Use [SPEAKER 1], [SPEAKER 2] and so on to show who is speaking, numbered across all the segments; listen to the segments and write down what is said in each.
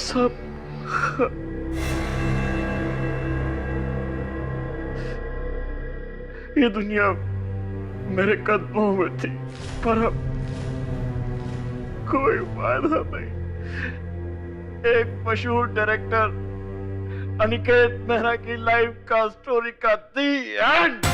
[SPEAKER 1] सब ये दुनिया मेरे कदमों में थी, पर अब कोई फायदा नहीं। एक मशहूर डायरेक्टर अनिकेत मेहरा की लाइफ का स्टोरी का दी एंड।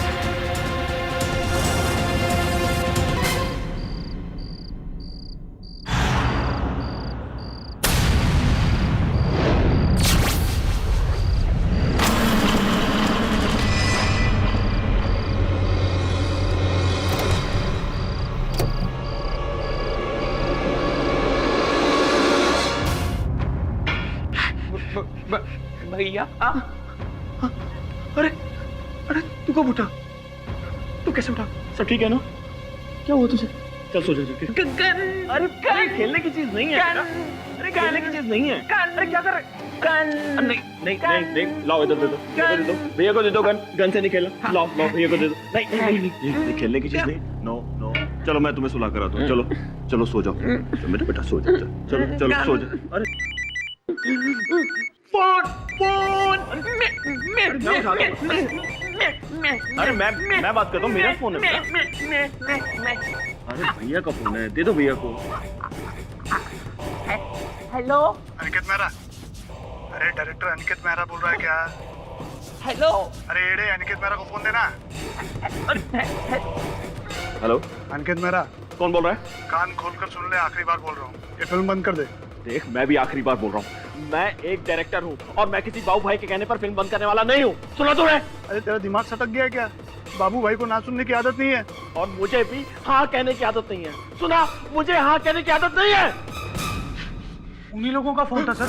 [SPEAKER 2] भैया
[SPEAKER 1] अरे अरे तू कब उठा? तू कैसे उठा? सब ठीक है ना? क्या हुआ तुझे? चल सो जा जाके। अरे खेलने की चीज नहीं है। अरे खेलने की चीज नहीं है। अरे क्या कर रहे? नहीं नहीं नहीं नहीं, लाओ इधर दे दो, दे दो भैया को, दे दो गन। गन से नहीं खेलना, लाओ लाओ भैया को दे दो। नहीं नहीं नहीं, नहीं खेलने की चीज नहीं। नो नो, चलो मैं तुम्हें सुला कर आता हूँ। चलो चलो सो जाओ मेरा बेटा, सो जाओ। चलो चलो सो जाओ। अरे फोन फोन, अरे मैं बात करता हूँ, मेरा फोन है। अरे भैया का फोन है, दे दो भैया को।
[SPEAKER 2] हेलो
[SPEAKER 3] अनिकेत मेहरा। अरे डायरेक्टर अनिकेत मेहरा बोल रहा है क्या?
[SPEAKER 2] हेलो।
[SPEAKER 3] अरे एड़े अनिकेत मेहरा को फोन देना।
[SPEAKER 1] हेलो
[SPEAKER 3] अनिकेत मेहरा।
[SPEAKER 1] कौन बोल रहा है?
[SPEAKER 3] कान खोलकर सुन ले, आखिरी बार बोल रहा हूँ, ये फिल्म बंद कर दे।
[SPEAKER 1] देख मैं भी आखिरी बार बोल रहा हूँ, मैं एक डायरेक्टर हूँ और मैं किसी बाबू भाई के कहने पर फिल्म बंद करने वाला नहीं हूँ। सुना तो है?
[SPEAKER 3] अरे तेरा दिमाग सटक गया है क्या? बाबू भाई को ना सुनने की आदत नहीं है।
[SPEAKER 1] और मुझे भी हाँ कहने की आदत नहीं है। सुना, मुझे हाँ कहने की आदत नहीं है।
[SPEAKER 3] उन्हीं लोगों का फोन था सर।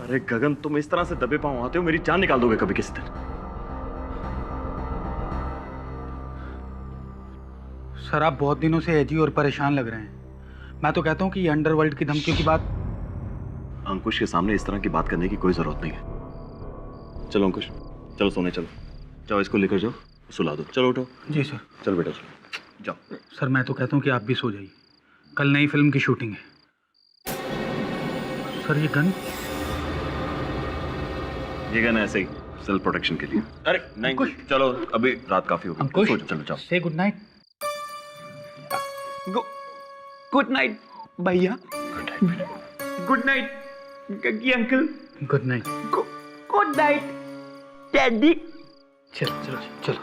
[SPEAKER 1] अरे गगन, तुम इस तरह से दबे पांव आते हो, मेरी जान निकाल दोगे कभी किसी दिन।
[SPEAKER 4] सर आप बहुत दिनों से एजी और परेशान लग रहे हैं। मैं तो कहता हूँ कि ये अंडरवर्ल्ड की धमकियों की बात।
[SPEAKER 1] अंकुश के सामने इस तरह की बात करने की कोई जरूरत नहीं है। चलो अंकुश, चलो सोने चलो। जाओ इसको लेकर जाओ, सुला दो। चलो उठो।
[SPEAKER 4] जी सर।
[SPEAKER 1] चलो बेटा चलो जाओ।
[SPEAKER 4] सर मैं तो कहता हूँ कि आप भी सो जाइए, कल नई फिल्म की शूटिंग है। सर ये गन?
[SPEAKER 1] ये गन ऐसे ही सेल्फ प्रोटेक्शन के लिए। अरे नहीं चलो, अभी रात काफी हो गई।
[SPEAKER 4] अंकुश
[SPEAKER 1] सो जाओ, चलो जाओ।
[SPEAKER 4] से गुड नाइट।
[SPEAKER 2] गुड नाइट भैया।
[SPEAKER 1] गुड नाइट बेटा।
[SPEAKER 2] Good night Gaggi uncle.
[SPEAKER 4] Good night.
[SPEAKER 2] Good night daddy.
[SPEAKER 4] चलो चलो चलो।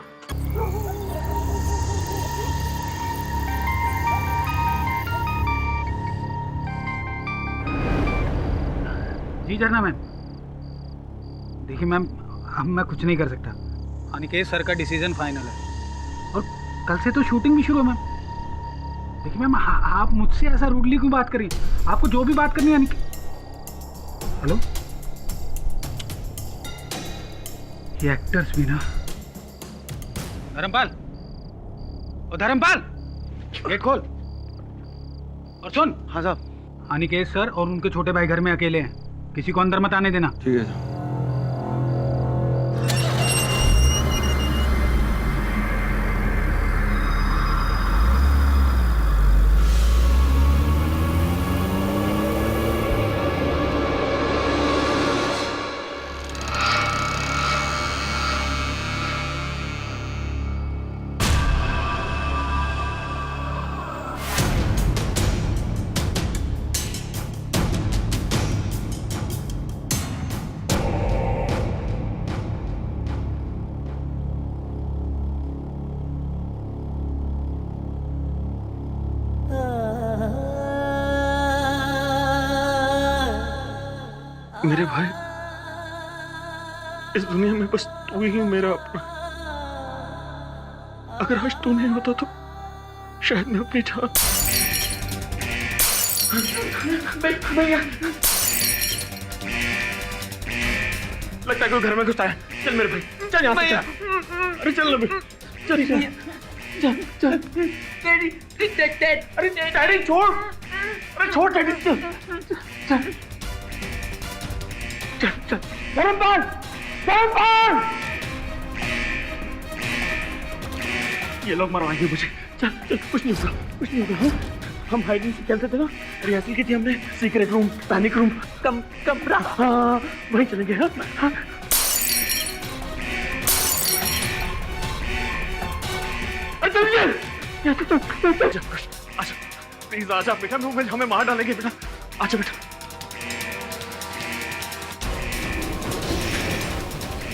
[SPEAKER 4] जी झरना मैम। देखिए मैम, अब मैं कुछ नहीं कर सकता। अनिकेत सर का डिसीजन फाइनल है और कल से तो शूटिंग भी शुरू है मैम। देखिए मैम, आप मुझसे ऐसा रूडली क्यों बात करिए? आपको जो भी बात करनी है हेलो, ये एक्टर्स भी ना। धर्मपाल, ओ धर्मपाल, गेट खोल और सुन।
[SPEAKER 1] हाँ साहब।
[SPEAKER 4] अनिकेत सर और उनके छोटे भाई घर में अकेले हैं, किसी को अंदर मत आने देना।
[SPEAKER 1] ठीक है सर। मेरे भाई, इस दुनिया में बस तू ही मेरा अपना। अगर आज तू नहीं होता तो शायद मैं अपनी जान। भैया लगता है कोई घर में घुसा है। चल मेरे भाई, चल यहाँ से चल। अरे चल ना भाई, चल चल चल।
[SPEAKER 2] डैडी
[SPEAKER 1] अरे डैडी छोड़, अरे छोड़ डैडी। चल चल चल चल। धर्मपाल, धर्मपाल, ये लोग मरवाएंगे मुझे। चल चल, कुछ नहीं होगा, कुछ नहीं होगा। हम हाइड एंड सीक खेलते थे ना, रिहर्सल की थी हमने, सीक्रेट रूम, पैनिक रूम, कमरा, हाँ वहीं चलेंगे। हाँ हाँ चलिए, आजा प्लीज आजा बेटा, हमें मार डालेंगे बेटा, आजा बेटा,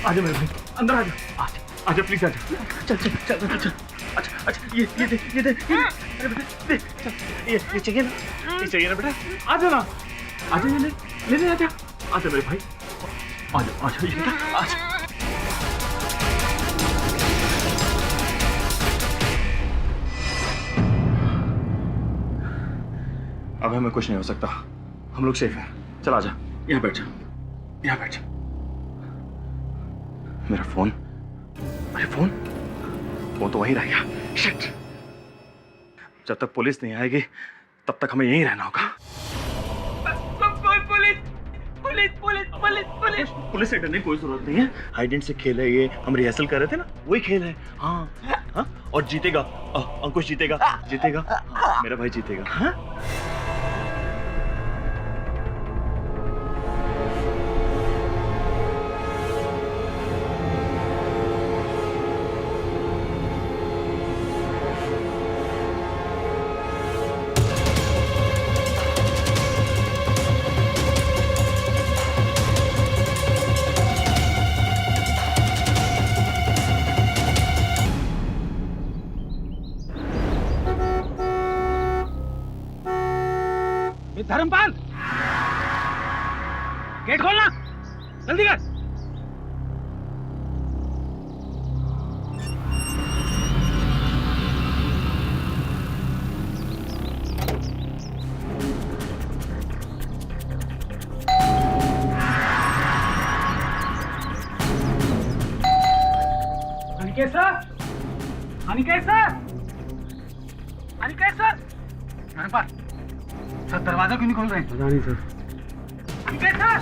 [SPEAKER 1] आजा मेरे भाई, अंदर आजा, आजा आजा प्लीज आजा, चल चल चल चल चल। अच्छा अच्छा ये दे अरे बेटा दे, चल ये चाहिए ना, ये चाहिए ना बेटा, आजा ना, आजा ले ले आजा, आजा मेरे भाई, आजा आजा ये बेटा, आजा। अब हमें कुछ नहीं हो सकता, हम लोग सेफ हैं, चल आजा, यहाँ बैठ जा, यहाँ बैठ जा। मेरा फोन, अरे फोन तो वहीं रह गया, शिट। जब तक पुलिस नहीं आएगी तब तक हमें यहीं रहना होगा। पुलिस से डरने की कोई जरूरत नहीं है, हाइड एंड सीक खेल है ये, हम रिहर्सल कर रहे थे ना, वही खेल है। हाँ हाँ और जीतेगा, अंकुश जीतेगा, जीतेगा, मेरा भाई जीतेगा। हाँ
[SPEAKER 4] धर्मपाल, गेट खोलना, जल्दी कर। Aniket sir, Aniket sir, Aniket sir, Dharmpal sir दरवाजा क्यों नहीं खोल रहे हैं? पता नहीं सर। अनिकेत सर,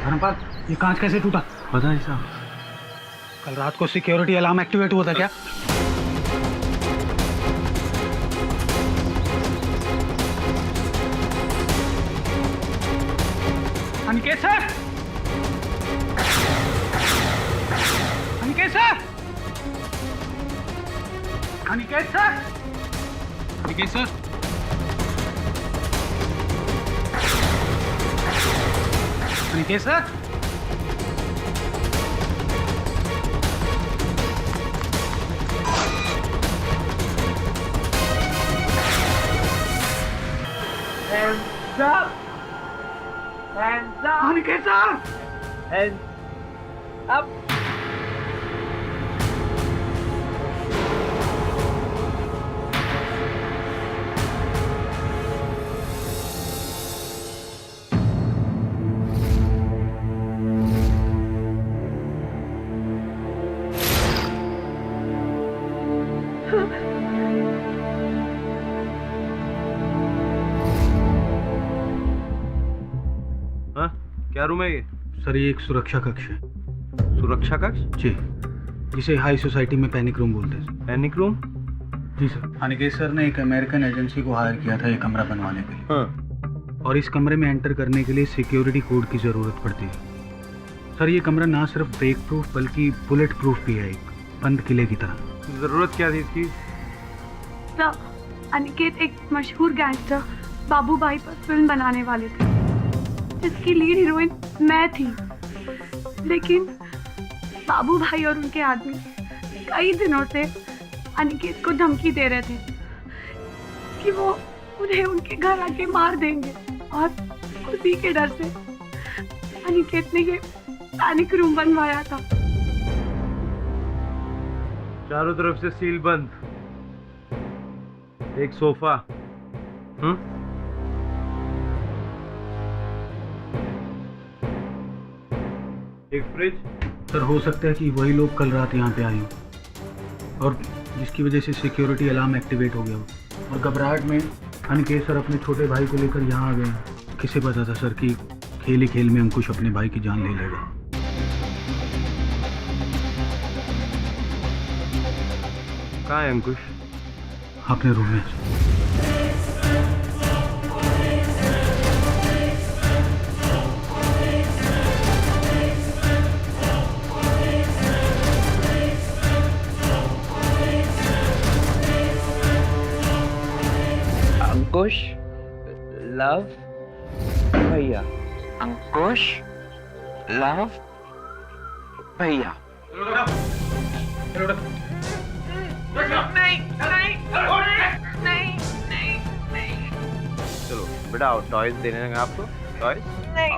[SPEAKER 4] धर्मपाल ये कांच कैसे टूटा? पता नहीं साहब। कल रात को सिक्योरिटी अलार्म एक्टिवेट हुआ था क्या? Aniket sir, Aniket sir, Aniket sir, Aniket sir, Aniket sir,
[SPEAKER 2] Hands up! Hands up!
[SPEAKER 4] Aniket sir,
[SPEAKER 2] Hands up!
[SPEAKER 5] हाँ क्या रूम है ये?
[SPEAKER 4] सर ये एक सुरक्षा कक्ष है।
[SPEAKER 5] सुरक्षा कक्ष?
[SPEAKER 4] जी, जिसे हाई सोसाइटी में पैनिक रूम बोलते हैं।
[SPEAKER 5] Panic room?
[SPEAKER 4] जी सर। अनिकेत सर ने एक अमेरिकन एजेंसी को हायर किया था ये कमरा बनवाने के लिए।
[SPEAKER 5] हाँ।
[SPEAKER 4] और इस कमरे में एंटर करने के लिए सिक्योरिटी कोड की ज़रूरत पड़ती है। सर ये कमरा ना सिर्फ ब्रेक प्रूफ बल्कि बुलेट प्रूफ भी है, एक बंद किले की तरह।
[SPEAKER 5] जरूरत क्या थी इसकी?
[SPEAKER 6] सर, अनिकेत एक मशहूर गैंगस्टर बाबू भाई पर फिल्म बनाने वाले थे, जिसकी लीड हीरोइन मैं थी। लेकिन बाबू भाई और उनके आदमी कई दिनों से अनिकेत को धमकी दे रहे थे कि वो उन्हें उनके घर आके मार देंगे, और उसी के डर से अनिकेत ने ये पैनिक रूम बनवाया था।
[SPEAKER 5] चारों तरफ से सील बंद, एक सोफा, एक फ्रिज।
[SPEAKER 4] सर हो सकता है कि वही लोग कल रात यहाँ पे आए हों और जिसकी वजह से सिक्योरिटी अलार्म एक्टिवेट हो गया हो, और घबराहट में अनिकेत सर अपने छोटे भाई को लेकर यहाँ आ गए हैं। किसे पता था सर कि खेल ही खेल में अंकुश अपने भाई की जान ले लेगा।
[SPEAKER 5] कहाँ है अंकुश?
[SPEAKER 4] अपने रूम में।
[SPEAKER 2] अंकुश लव भैया, अंकुश लव भैया।
[SPEAKER 7] चलो बेटा आओ, टॉयज देने लगे आपको। टॉयज नहीं,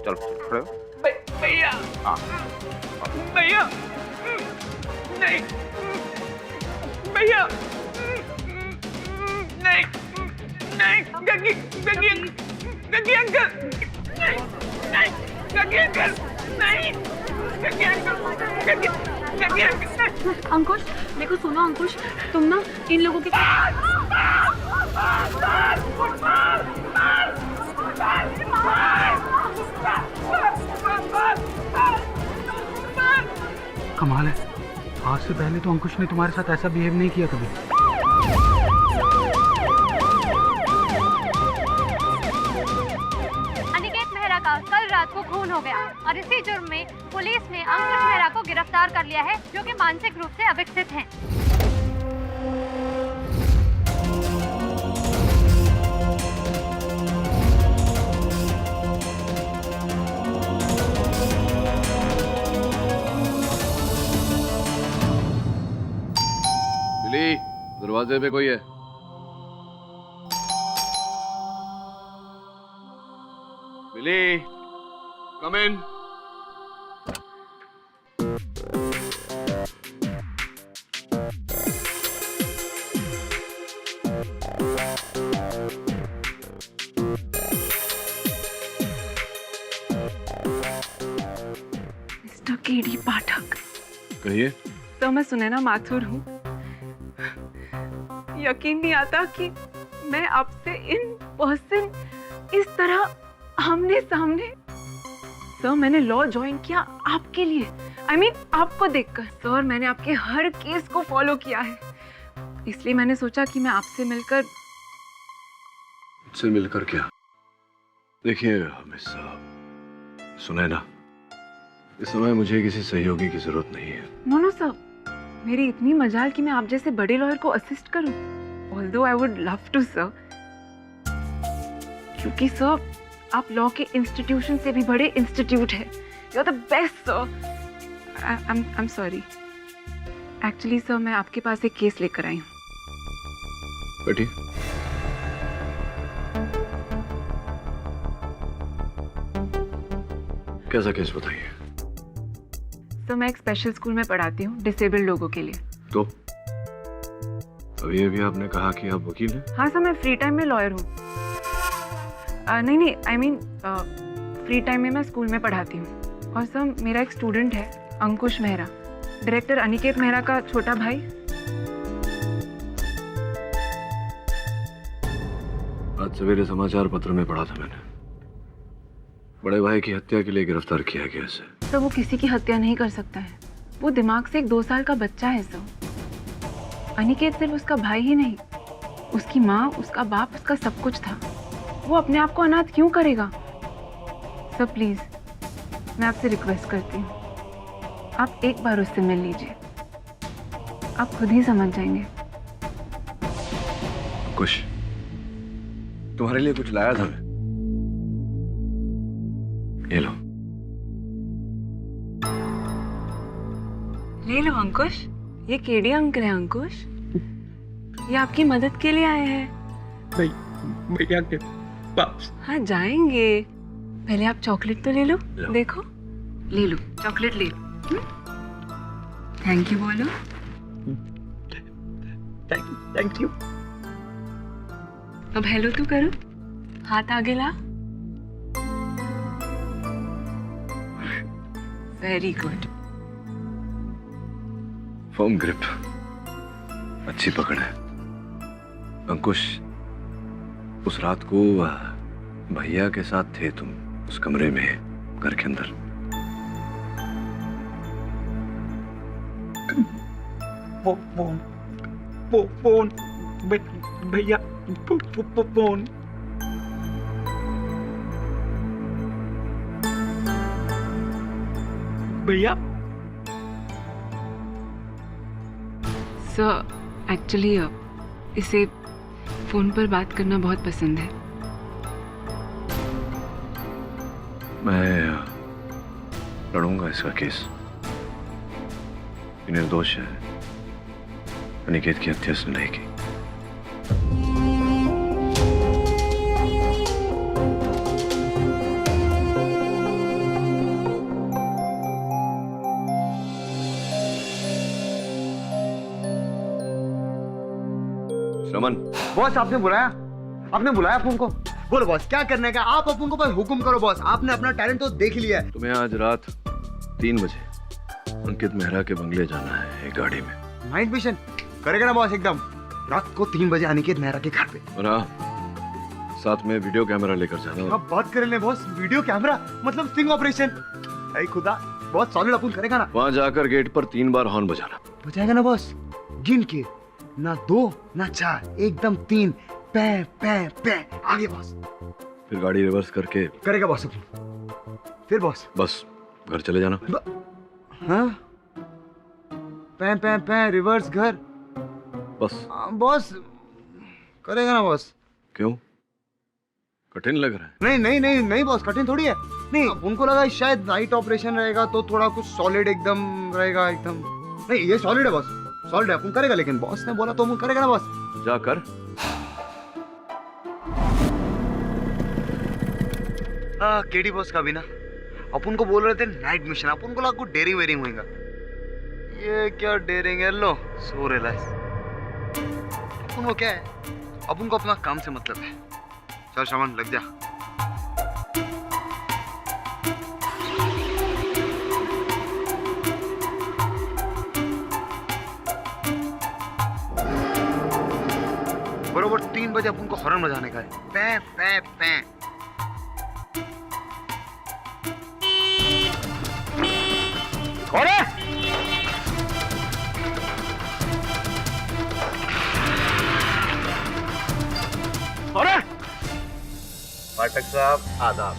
[SPEAKER 7] चलो खड़े हो।
[SPEAKER 2] भैया
[SPEAKER 7] हाँ
[SPEAKER 2] भैया नहीं, भैया नहीं नहीं, गग्गी गग्गी गग्गी अंकल नहीं नहीं, गग्गी अंकल नहीं, गग्गी अंकल गग्गी गग्गी अंकल।
[SPEAKER 6] अंकुश देखो, सुनो अंकुश, तुम ना इन लोगों के
[SPEAKER 4] कमाल है, आज से पहले तो अंकुश ने तुम्हारे साथ ऐसा बिहेव नहीं किया कभी।
[SPEAKER 8] अनिकेत मेहरा का कल रात को खून हो गया और इसी जुर्म में पुलिस ने अंकुश मेहरा को गिरफ्तार कर लिया है, जो कि मानसिक रूप से अविकसित हैं।
[SPEAKER 9] बिली, दरवाजे पे कोई है? बिली, कम इन।
[SPEAKER 6] मिस्टर केडी पाठक।
[SPEAKER 9] कहिए।
[SPEAKER 6] तो मैं सुनैना माथुर हूँ। यकीन नहीं आता कि मैं आपसे इन पर्सन इस तरह आमने सामने। सर मैंने लॉ ज्वाइन किया आपके लिए, I mean, आपको देखकर। सर मैंने आपके हर केस को फॉलो किया है, इसलिए मैंने सोचा कि मैं आपसे मिलकर।
[SPEAKER 9] मुझसे मिलकर क्या? देखिए मिस सुनैना, इस समय मुझे किसी सहयोगी की जरूरत नहीं है।
[SPEAKER 6] नो सर, मेरी इतनी मजाल कि मैं आप जैसे बड़े लॉयर को असिस्ट करूं। Although I would love to sir, क्योंकि सर आप लॉ के इंस्टीट्यूशन से भी बड़े इंस्टीट्यूट है। You are the best sir. I am sorry. Actually sir मैं आपके पास एक केस लेकर आई हूँ।
[SPEAKER 9] बैठिए। कैसा केस बताइए?
[SPEAKER 6] सर मैं एक स्पेशल स्कूल में पढ़ाती हूँ डिसेबल्ड लोगों के लिए।
[SPEAKER 9] तो अभी आपने कहा कि आप वकील हैं?
[SPEAKER 6] हाँ सर, मैं फ्री टाइम में लॉयर हूँ। नहीं आई मीन फ्री टाइम में मैं स्कूल में पढ़ाती हूँ। और सर मेरा एक स्टूडेंट है अंकुश मेहरा, डायरेक्टर अनिकेत मेहरा का छोटा भाई।
[SPEAKER 9] आज सवेरे समाचार पत्र में पढ़ा था मैंने, बड़े भाई की हत्या के लिए गिरफ्तार किया गया इसे।
[SPEAKER 6] सर वो किसी की हत्या नहीं कर सकता है, वो दिमाग से एक 2 साल का बच्चा है सर। अनिकेत सिर्फ उसका भाई ही नहीं, उसकी माँ, उसका बाप, उसका सब कुछ था। वो अपने आप को अनाथ क्यों करेगा? सर प्लीज मैं आपसे रिक्वेस्ट करती हूँ, आप एक बार उससे मिल लीजिए, आप खुद ही समझ जाएंगे।
[SPEAKER 9] कुछ तुम्हारे लिए कुछ लाया था मैं, ये लो।
[SPEAKER 6] ले लो अंकुश, ये केडी अंकल है अंकुश, ये आपकी मदद के लिए आए हैं।
[SPEAKER 1] भैया के पास।
[SPEAKER 6] हाँ जाएंगे, पहले आप चॉकलेट तो ले लो। देखो ले लो चॉकलेट, ले लो। थैंक यू बोलो।
[SPEAKER 1] Thank you.
[SPEAKER 6] अब हेलो तो करो, हाथ आगे ला। Very good.
[SPEAKER 9] फर्म ग्रिप, अच्छी पकड़ है। अंकुश, उस रात को भैया के साथ थे तुम, उस कमरे में, घर के अंदर।
[SPEAKER 1] फोन भैया, फोन। भैया
[SPEAKER 2] सर एक्चुअली इसे फोन पर बात करना बहुत पसंद है।
[SPEAKER 9] मैं लड़ूंगा इसका केस। ये निर्दोष है, अनिकेत की हत्या उसने नहीं की। श्रमन,
[SPEAKER 3] बॉस आपने बुलाया अपुन को। बोलो बॉस क्या करने का, आप अपुन को बस हुक्म करो बॉस, आपने अपना टैलेंट तो देख लिया है।
[SPEAKER 9] तुम्हें आज रात 3 बजे अंकित मेहरा के बंगले जाना है एक गाड़ी में।
[SPEAKER 3] नाइट मिशन करेगा ना बॉस एकदम, रात को 3 बजे अनिकेत मेहरा के घर पे।
[SPEAKER 9] और हाँ, साथ में वीडियो कैमरा लेकर जाना।
[SPEAKER 3] आप बात कर ले बॉस, वीडियो कैमरा मतलब स्टिंग ऑपरेशन। ऐ खुदा, बहुत सॉलिड अपुन करेगा ना।
[SPEAKER 9] वहां जाकर गेट पर 3 बार हॉर्न बजाना।
[SPEAKER 3] बजाएगा ना बॉस, गिन के, ना 2 ना 4, एकदम 3, पै पै पै, आगे बॉस।
[SPEAKER 9] फिर गाड़ी रिवर्स करके
[SPEAKER 3] करेगा बॉस अपुन। फिर बॉस
[SPEAKER 9] बस घर चले जाना।
[SPEAKER 3] हाँ, पै पै पै रिवर्स घर।
[SPEAKER 9] बस
[SPEAKER 3] बॉस करेगा ना बॉस।
[SPEAKER 9] क्यों, कठिन लग रहा है?
[SPEAKER 3] नहीं नहीं नहीं नहीं बॉस, कठिन थोड़ी है। नहीं, उनको लगा शायद नाइट ऑपरेशन रहेगा तो थोड़ा कुछ सॉलिड एकदम रहेगा एकदम। नहीं, ये सॉलिड है बॉस, सॉलिड है, अपन करेगा। लेकिन बॉस ने बोला तो अपन करेगा ना बॉस।
[SPEAKER 9] जाकर
[SPEAKER 3] केडी बॉस का भी ना, अपन को बोल रहे थे नाइट मिशन, अपन को लगा कुछ डेयरिंग वेयरिंग होगा। ये क्या डेयरिंग है, लो सो रियलाइज। अपन को क्या है, अपन को अपना काम से मतलब है। चल श्रवण लग जा। बरोबर 3 बजे अपन को हॉर्न बजाने का है। पै पै पै।
[SPEAKER 7] पाठक साहब आदाब।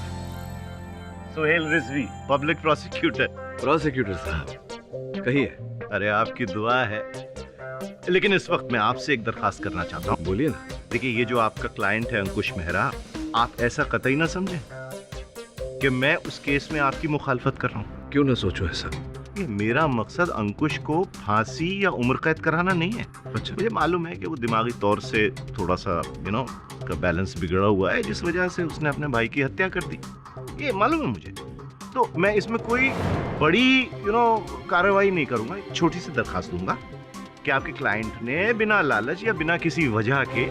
[SPEAKER 5] Suhail Rizvi, public prosecutor.
[SPEAKER 9] Prosecutor साहब कहिए।
[SPEAKER 5] अरे आपकी दुआ है, लेकिन इस वक्त मैं आपसे एक दरखास्त करना चाहता हूँ।
[SPEAKER 9] बोलिए ना।
[SPEAKER 5] देखिए, ये जो आपका क्लाइंट है अंकुश मेहरा, आप ऐसा कतई ना समझें कि मैं उस केस में आपकी मुखालफत कर रहा हूँ।
[SPEAKER 9] क्यों ना सोचो ऐसा।
[SPEAKER 5] ये मेरा मकसद अंकुश को फांसी या उम्र कैद कराना नहीं है।
[SPEAKER 9] अच्छा,
[SPEAKER 5] मुझे मालूम है कि वो दिमागी तौर से थोड़ा सा उसका बैलेंस बिगड़ा हुआ है, जिस वजह से उसने अपने भाई की हत्या कर दी। ये मालूम है मुझे। तो मैं इसमें कोई बड़ी कार्रवाई नहीं करूंगा। एक छोटी सी दरखास्त दूंगा कि आपके क्लाइंट ने बिना लालच या बिना किसी वजह के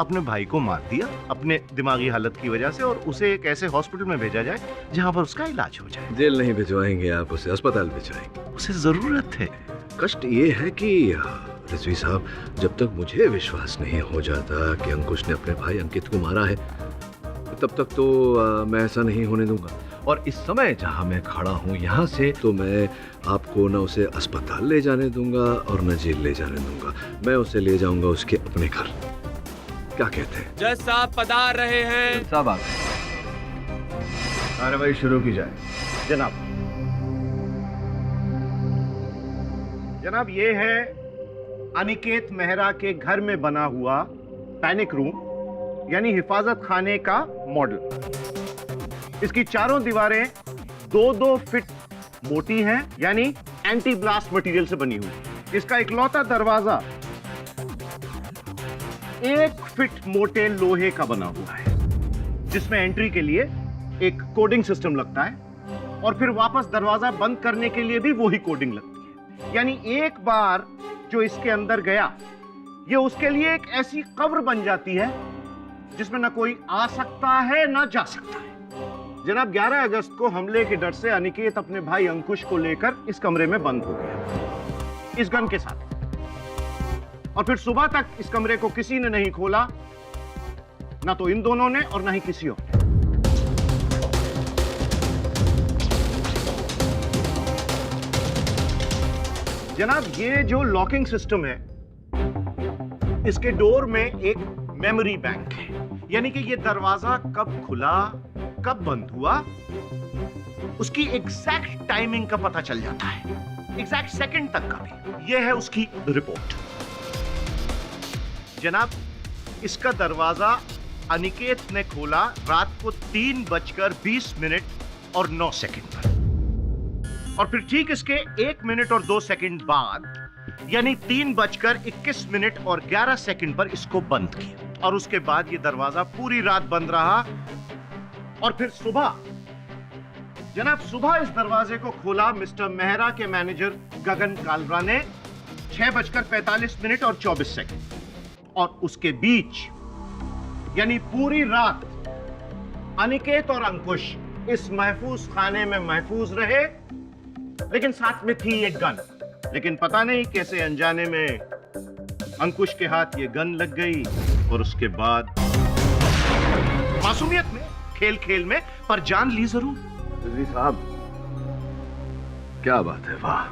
[SPEAKER 5] अपने भाई को मार दिया अपने दिमागी हालत की वजह से, और उसे एक ऐसे हॉस्पिटल में भेजा जाए जहां पर उसका इलाज हो जाए।
[SPEAKER 9] जेल नहीं भिजवाएंगे आप उसे, अस्पताल भिजवाएंगे।
[SPEAKER 5] उसे जरूरत है।
[SPEAKER 9] कष्ट ये है कि रिजवी साहब, जब तक मुझे विश्वास नहीं हो जाता कि अंकुश ने अपने भाई अंकित को मारा है, तब तक तो मैं ऐसा नहीं होने दूंगा। और इस समय जहां मैं खड़ा हूं यहाँ से, तो मैं आपको न उसे अस्पताल ले जाने दूंगा और न जेल ले जाने दूंगा। मैं उसे ले जाऊंगा उसके अपने घर। क्या कहते हैं?
[SPEAKER 10] जज साहब पधार रहे हैं।
[SPEAKER 9] साहब आ गए।
[SPEAKER 5] कार्रवाई शुरू की जाए। जनाब, जनाब ये है अनिकेत मेहरा के घर में बना हुआ पैनिक रूम, यानी हिफाजत खाने का मॉडल। इसकी चारों दीवारें 2-2 फीट मोटी हैं, यानी एंटी ब्लास्ट मटेरियल से बनी हुई। इसका इकलौता दरवाजा 1 फीट मोटे लोहे का बना हुआ है, जिसमें एंट्री के लिए एक कोडिंग सिस्टम लगता है, और फिर वापस दरवाजा बंद करने के लिए भी वही कोडिंग लगती है। यानी एक बार जो इसके अंदर गया, ये उसके लिए एक ऐसी कब्र बन जाती है जिसमें ना कोई आ सकता है ना जा सकता है। जनाब, 11 अगस्त को हमले के डर से अनिकेत अपने भाई अंकुश को लेकर इस कमरे में बंद हो गया, इस गन के साथ। और फिर सुबह तक इस कमरे को किसी ने नहीं खोला, ना तो इन दोनों ने और ना ही किसी और ने। जनाब, ये जो लॉकिंग सिस्टम है, इसके डोर में एक मेमोरी बैंक है, यानी कि ये दरवाजा कब खुला, कब बंद हुआ, उसकी एग्जैक्ट टाइमिंग का पता चल जाता है, एग्जैक्ट सेकंड तक का भी। यह है उसकी रिपोर्ट। जनाब, इसका दरवाजा अनिकेत ने खोला रात को 3:20 और 9 सेकंड पर, और फिर ठीक इसके 1 मिनट और 2 सेकंड बाद, यानी 3:21 और 11 सेकंड पर इसको बंद किया, और उसके बाद ये दरवाजा पूरी रात बंद रहा। और फिर सुबह, जनाब, सुबह इस दरवाजे को खोला मिस्टर मेहरा के मैनेजर गगन कालरा ने 6:45 और 24 सेकंड, और उसके बीच यानी पूरी रात अनिकेत और अंकुश इस महफूज खाने में महफूज रहे, लेकिन साथ में थी एक गन। लेकिन पता नहीं कैसे अनजाने में अंकुश के हाथ ये गन लग गई, और उसके बाद मासूमियत में, खेल खेल में, पर जान ली जरूर।
[SPEAKER 9] रिजवी साहब, क्या बात है, वाह,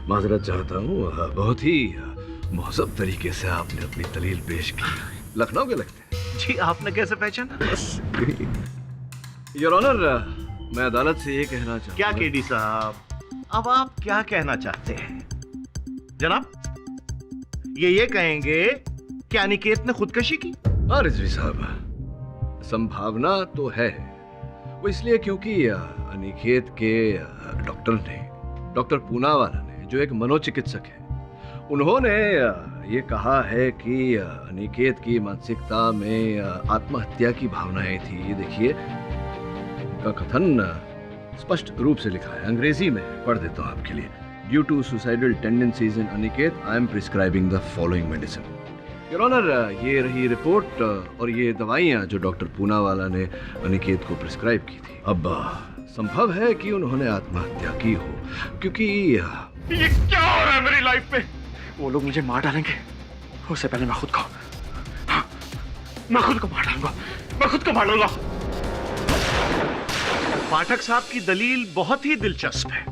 [SPEAKER 9] माजरत चाहता हूँ, बहुत ही मुहज़्ज़ब तरीके से आपने अपनी दलील पेश की। लखनऊ के लगते हैं
[SPEAKER 5] जी, आपने कैसे पहचाना?
[SPEAKER 9] योर ऑनर, मैं अदालत से ये कहना चाहता हूँ।
[SPEAKER 5] क्या केडी साहब, अब आप क्या कहना चाहते हैं? जनाब, ये कहेंगे कि अनिकेत ने खुदकशी की?
[SPEAKER 9] हाँ रिजवी साहब, संभावना तो है, वो इसलिए क्योंकि अनिकेत के डॉक्टर पूनावाला ने, जो एक मनोचिकित्सक है, उन्होंने ये कहा है कि अनिकेत की मानसिकता में आत्महत्या की भावनाएं थी। ये देखिए, उनका कथन स्पष्ट रूप से लिखा है, अंग्रेजी में पढ़ देता हूँ आपके लिए। Due to suicidal tendencies in Aniket, I am prescribing the following medicine. Your honour, ये रही रिपोर्ट और ये दवाइयाँ जो डॉक्टर पूनावाला ने अनिकेत को प्रिस्क्राइब की थी। अब संभव है कि उन्होंने आत्महत्या की हो, क्योंकि
[SPEAKER 5] ये क्या हो रहा है मेरी लाइफ में? वो लोग मुझे मार डालेंगे, उससे पहले मैं खुद को मार डालूंगा, मैं खुद को मार लूंगा। पाठक साहब की दलील बहुत ही दिलचस्प है,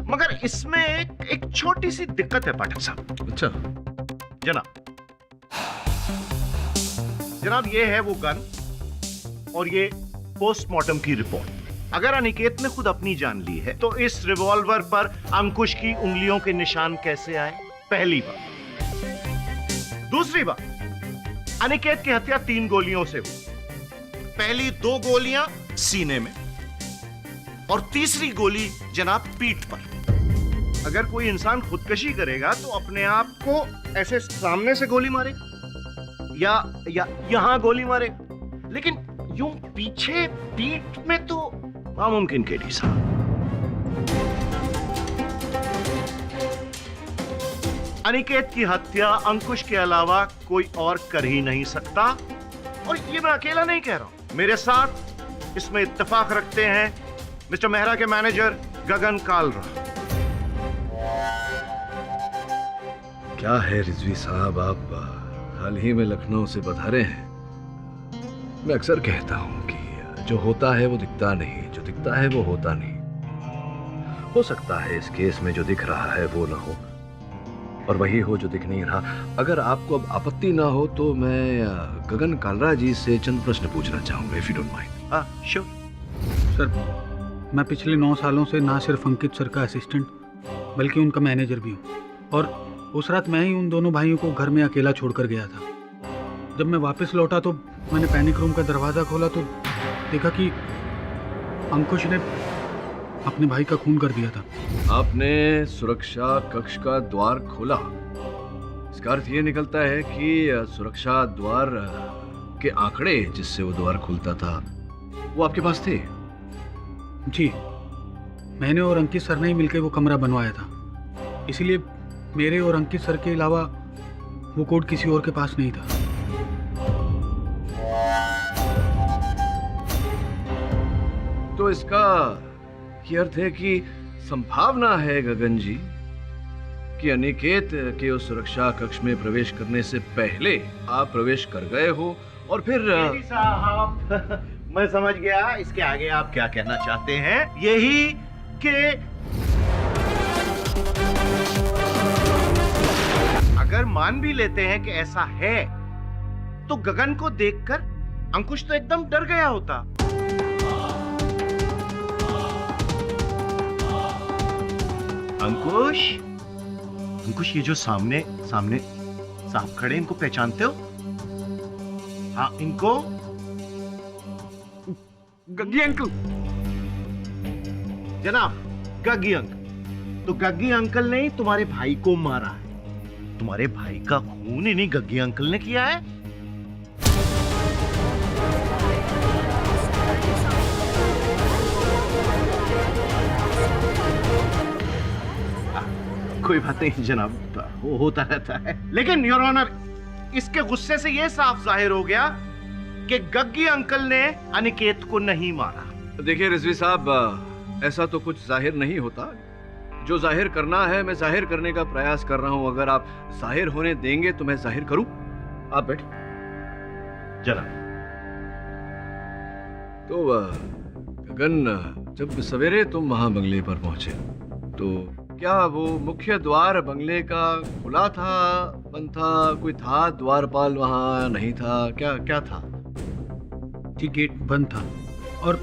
[SPEAKER 5] मगर इसमें एक छोटी सी दिक्कत है पाठक साहब।
[SPEAKER 9] अच्छा
[SPEAKER 5] जनाब, ये है वो गन और ये पोस्टमार्टम की रिपोर्ट। अगर अनिकेत ने खुद अपनी जान ली है, तो इस रिवॉल्वर पर अंकुश की उंगलियों के निशान कैसे आए? पहली बात। दूसरी बात, अनिकेत की हत्या 3 गोलियों से हुई। पहली 2 गोलियां सीने में, और तीसरी गोली जनाब पीठ पर। अगर कोई इंसान खुदकशी करेगा तो अपने आप को ऐसे सामने से गोली मारे या यहां गोली मारे, लेकिन यूं पीछे पीठ में तो नामुमकिन केडी साहब। अनिकेत की हत्या अंकुश के अलावा कोई और कर ही नहीं सकता, और ये मैं अकेला नहीं कह रहा हूं, मेरे साथ इसमें इत्तेफाक रखते हैं मिस्टर मेहरा के मैनेजर गगन कालरा।
[SPEAKER 9] क्या है रिजवी साहब, आप हाल ही में लखनऊ से पधारे हैं। मैं अक्सर कहता हूं कि जो होता है वो दिखता नहीं, जो दिखता है वो होता नहीं। हो सकता है इस केस में जो दिख रहा है वो ना हो, और वही हो जो दिख नहीं रहा। अगर आपको अब आपत्ति ना हो तो मैं गगन कालरा जी से चंद प्रश्न पूछना चाहूंगा, इफ यू डोंट माइंड।
[SPEAKER 5] हाँ, श्योर।
[SPEAKER 4] सर, मैं पिछले 9 सालों से ना सिर्फ अंकित सर का असिस्टेंट बल्कि उनका मैनेजर भी हूँ, और उस रात मैं ही उन दोनों भाइयों को घर में अकेला छोड़कर गया था। जब मैं वापस लौटा तो मैंने पैनिक रूम का दरवाज़ा खोला तो देखा कि अंकुश ने अपने भाई का खून कर दिया था।
[SPEAKER 9] आपने सुरक्षा कक्ष का द्वार खोला, इसका अर्थ ये निकलता है कि सुरक्षा द्वार के आंकड़े जिससे वो द्वार खुलता था वो आपके पास थे?
[SPEAKER 4] जी, मैंने और अंकित सर ने ही मिलकर वो कमरा बनवाया था, इसलिए मेरे और अंकित सर के अलावा वो कोड किसी और के पास नहीं था।
[SPEAKER 9] तो इसका ये अर्थ है कि संभावना है गगन जी कि अनिकेत के उस सुरक्षा कक्ष में प्रवेश करने से पहले आप प्रवेश कर गए हो, और फिर
[SPEAKER 5] साहब मैं समझ गया, इसके आगे आप क्या कहना चाहते हैं। यही कि अगर मान भी लेते हैं कि ऐसा है, तो गगन को देखकर अंकुश तो एकदम डर गया होता। अंकुश, अंकुश, ये जो सामने सामने साहब खड़े, इनको पहचानते हो? हाँ, इनको
[SPEAKER 1] गग्गी अंकल।
[SPEAKER 5] जनाब, गग्गी अंकल। तो गग्गी अंकल ने ही तुम्हारे भाई को मारा है। तुम्हारे भाई का खून इन्हीं गग्गी अंकल ने किया है। कोई बात नहीं जनाब, वो होता रहता है। लेकिन योर ऑनर, इसके गुस्से से यह साफ जाहिर हो गया कि गग्गी अंकल ने अनिकेत को नहीं मारा।
[SPEAKER 9] देखिए रिजवी साहब, ऐसा तो कुछ जाहिर नहीं होता। जो जाहिर करना है मैं जाहिर करने का प्रयास कर रहा हूं। अगर आप जाहिर होने देंगे तो मैं जाहिर करूं। आप बैठ।
[SPEAKER 5] जनाब,
[SPEAKER 9] तो गगन, जब सवेरे तुम वहां बंगले पर पहुंचे तो क्या वो मुख्य द्वार बंगले का खुला था, बंद था? कोई था द्वारपाल वहां? नहीं था? क्या क्या था?
[SPEAKER 4] जी गेट बंद था, और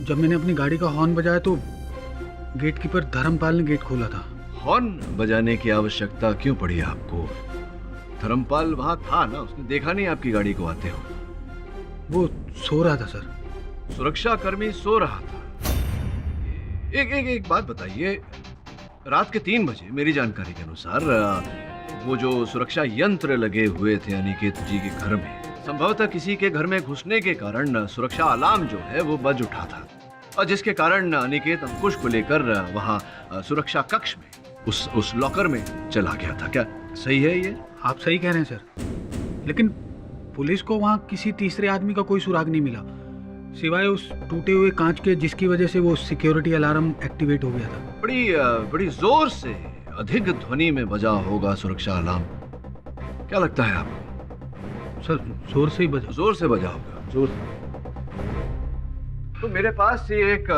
[SPEAKER 4] जब मैंने अपनी गाड़ी का हॉर्न बजाया तो गेट कीपर धर्मपाल ने गेट खोला था।
[SPEAKER 9] हॉर्न बजाने की आवश्यकता क्यों पड़ी आपको? धर्मपाल वहां था ना, उसने देखा नहीं आपकी गाड़ी को आते हो?
[SPEAKER 4] वो सो रहा था सर।
[SPEAKER 9] सुरक्षा कर्मी सो रहा था। एक बात बताइए, रात के 3 बजे मेरी जानकारी के अनुसार वो जो सुरक्षा यंत्र लगे हुए थे अनिकेत जी के घर में, संभवतः किसी के घर में घुसने के कारण सुरक्षा अलार्म जो है वो बज उठा था, और जिसके कारण अनिकेत अंकुश को लेकर वहां सुरक्षा कक्ष में उस लॉकर में चला गया था। क्या सही है ये?
[SPEAKER 4] आप सही कह रहे हैं सर, लेकिन पुलिस को वहाँ किसी तीसरे आदमी का कोई सुराग नहीं मिला, सिवाय उस टूटे हुए कांच के, जिसकी वजह से वो सिक्योरिटी अलार्म एक्टिवेट हो गया था।
[SPEAKER 9] बड़ी जोर से, अधिक ध्वनि में बजा होगा सुरक्षा अलार्म। क्या लगता है आपको?
[SPEAKER 4] सर जोर से ही बजा।
[SPEAKER 9] जोर से बजा होगा, जोर से। तो मेरे पास ये एक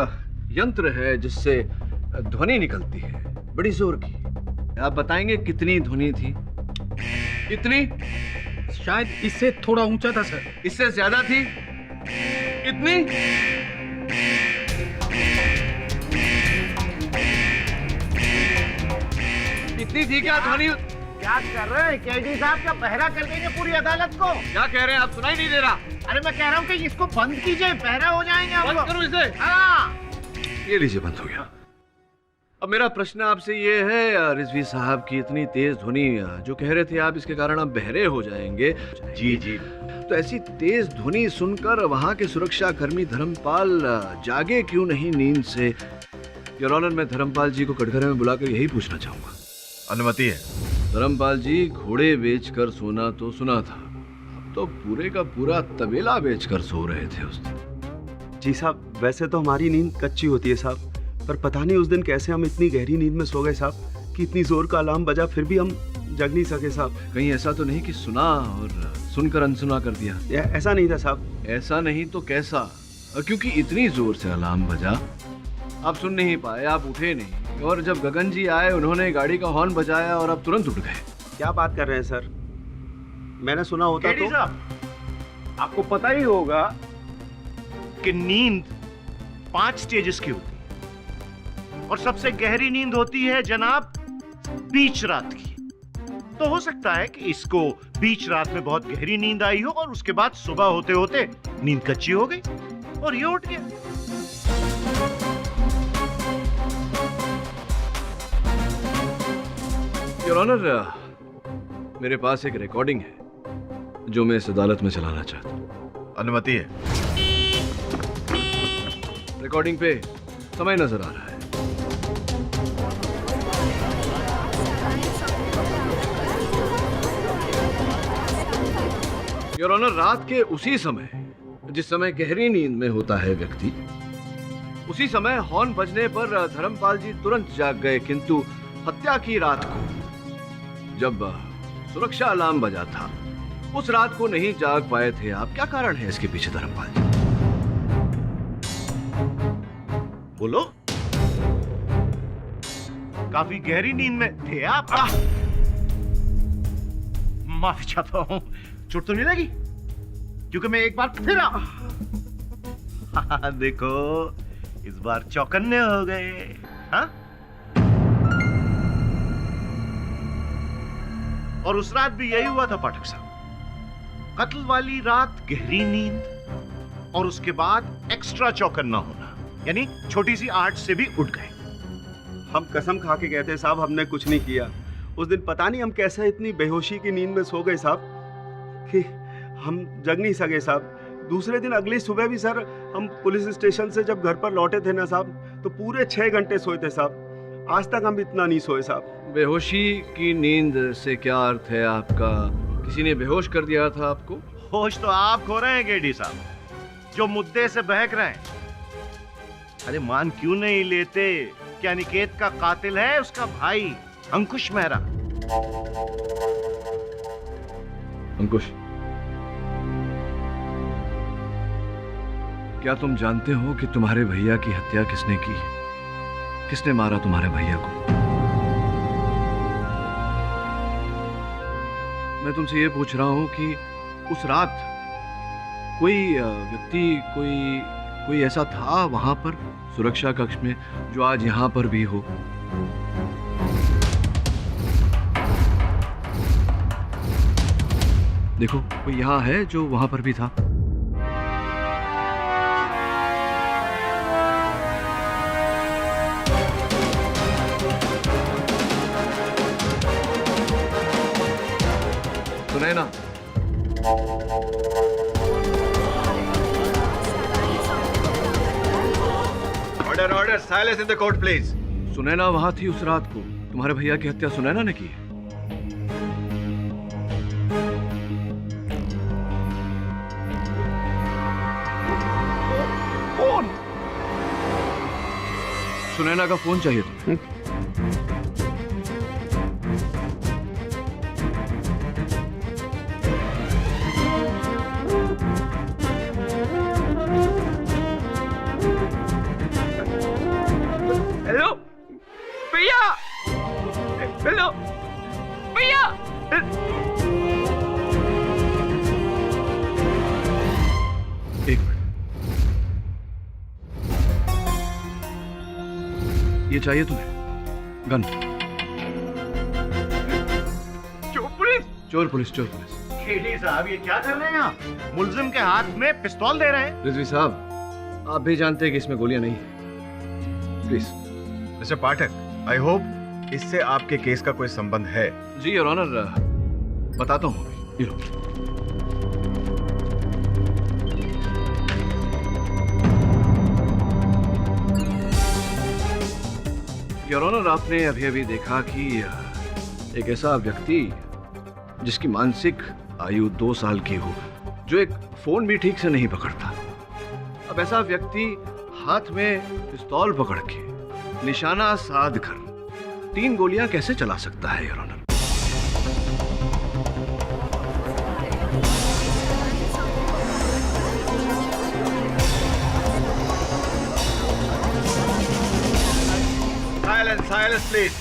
[SPEAKER 9] यंत्र है जिससे ध्वनि निकलती है, बड़ी जोर की। आप बताएंगे कितनी ध्वनि थी? इतनी?
[SPEAKER 4] शायद इससे थोड़ा ऊंचा था सर।
[SPEAKER 9] इससे ज्यादा थी? इतनी? इतनी थी क्या ध्वनि?
[SPEAKER 5] क्या कर रहे हैं केडी साहब? क्या पहरा कर देंगे पूरी अदालत को?
[SPEAKER 9] क्या कह रहे हैं आप? सुनाई नहीं दे रहा।
[SPEAKER 5] अरे मैं कह रहा हूँ कि इसको बंद कीजिए, पहरा हो जाएंगे हम
[SPEAKER 9] बंद
[SPEAKER 5] लोग।
[SPEAKER 9] करूं इसे?
[SPEAKER 5] हाँ।
[SPEAKER 9] ये लीजिए, बंद हो गया। अब मेरा प्रश्न आपसे ये है रिजवी साहब की इतनी तेज ध्वनि, जो कह रहे थे आप इसके कारण आप बहरे हो जाएंगे।
[SPEAKER 5] जी जी।
[SPEAKER 9] तो ऐसी तेज ध्वनि सुनकर वहां के सुरक्षा कर्मी धर्मपाल जागे क्यों नहीं नींद से? योर ऑनर, मैं धर्मपाल जी को कटघरे में बुलाकर यही पूछना चाहूंगा।
[SPEAKER 5] अनुमति है?
[SPEAKER 9] धर्मपाल जी, घोड़े बेचकर सोना तो सुना था, अब तो पूरे का पूरा तबेला बेचकर सो रहे थे उस दिन।
[SPEAKER 11] जी साहब, वैसे तो हमारी नींद कच्ची होती है साहब, पर पता नहीं उस दिन कैसे हम इतनी गहरी नींद में सो गए साहब कि इतनी जोर का अलार्म बजा फिर भी हम जग नहीं सके साहब।
[SPEAKER 9] कहीं ऐसा तो नहीं कि सुना और सुनकर अनसुना कर दिया?
[SPEAKER 11] ऐसा नहीं था साहब।
[SPEAKER 9] ऐसा नहीं तो कैसा? क्योंकि इतनी जोर से अलार्म बजा, आप सुन नहीं पाए, आप उठे नहीं, और जब गगन जी आए उन्होंने गाड़ी का हॉर्न बजाया और आप तुरंत उठ गए।
[SPEAKER 11] क्या बात कर रहे हैं सर? मैंने सुना होता
[SPEAKER 5] केडी
[SPEAKER 11] तो।
[SPEAKER 5] साहब, आपको पता ही होगा कि नींद 5 स्टेजेस की होती है, और सबसे गहरी नींद होती है जनाब बीच रात की। तो हो सकता है कि इसको बीच रात में बहुत गहरी नींद आई हो और उसके बाद सुबह होते होते नींद कच्ची हो गई और ये उठ गया।
[SPEAKER 9] योर ऑनर, मेरे पास एक रिकॉर्डिंग है जो मैं इस अदालत में चलाना चाहता हूँ।
[SPEAKER 5] अनुमति है?
[SPEAKER 9] रिकॉर्डिंग पे समय नजर आ रहा है। योर ऑनर, रात के उसी समय जिस समय गहरी नींद में होता है व्यक्ति, उसी समय हॉर्न बजने पर धर्मपाल जी तुरंत जाग गए, किंतु हत्या की रात को जब सुरक्षा अलार्म बजा था उस रात को नहीं जाग पाए थे आप। क्या कारण है इसके पीछे धर्मपाल जी?
[SPEAKER 5] बोलो। काफी गहरी नींद में थे आप? माफी चाहता हूँ। चोट तो नहीं लगी? क्योंकि मैं एक बार फिर देखो, इस बार चौकन्ने हो गए। हाँ? और उस रात भी यही हुआ था पाठक साहब। कत्ल वाली रात गहरी नींद और उसके बाद एक्स्ट्रा चौकन्ना होना, यानी छोटी सी आर्ट से भी उठ गए।
[SPEAKER 11] हम कसम खा के कहते साहब, हमने कुछ नहीं किया। उस दिन पता नहीं हम कैसे इतनी बेहोशी की नींद में सो गए साहब कि हम जग नहीं सके साहब। दूसरे दिन अगली सुबह भी सर, हम पुलिस स्टेशन से जब घर पर लौटे थे ना साहब, तो पूरे 6 घंटे सोए थे साहब। आज तक हम इतना नहीं सोए साहब।
[SPEAKER 9] बेहोशी की नींद से क्या अर्थ है आपका? किसी ने बेहोश कर दिया था आपको?
[SPEAKER 5] होश तो आप खो रहे हैं गेडी साहब, जो मुद्दे से बहक रहे हैं। अरे मान क्यों नहीं लेते कि अनिकेत का कातिल है उसका भाई अंकुश मेहरा।
[SPEAKER 9] अंकुश, क्या तुम जानते हो कि तुम्हारे भैया की हत्या किसने की? किसने मारा तुम्हारे भैया को? मैं तुमसे ये पूछ रहा हूं कि उस रात कोई व्यक्ति, कोई ऐसा था वहां पर सुरक्षा कक्ष में जो आज यहां पर भी हो? देखो, कोई यहां है जो वहां पर भी था? Sunaina,
[SPEAKER 3] order order, silence in the court please.
[SPEAKER 9] Sunaina वहां थी उस रात को। तुम्हारे भैया की हत्या सुनैना ने की है?
[SPEAKER 5] कौन?
[SPEAKER 9] सुनैना का फोन चाहिए तुम्हें?
[SPEAKER 1] हेलो भैया, हेलो भैया।
[SPEAKER 9] एक मिनट, ये चाहिए तुम्हें? गन? चोर पुलिस।
[SPEAKER 5] गेडी साहब, ये क्या कर रहे हैं आप? मुलजिम के हाथ में पिस्तौल दे रहे हैं।
[SPEAKER 9] रिजवी साहब, आप भी जानते हैं कि इसमें गोलियां नहीं है। Please.
[SPEAKER 7] Mister Pathak, I hope इससे आपके केस का कोई संबंध है।
[SPEAKER 9] जी योर ऑनर, बताता हूँ। ये लो। योर ऑनर, आपने अभी अभी देखा कि एक ऐसा व्यक्ति जिसकी मानसिक आयु 2 साल की हो, जो एक फोन भी ठीक से नहीं पकड़ता, अब ऐसा व्यक्ति हाथ में पिस्तौल पकड़ के निशाना साध कर 3 गोलियां कैसे चला सकता है your honour?
[SPEAKER 7] Silence silence please.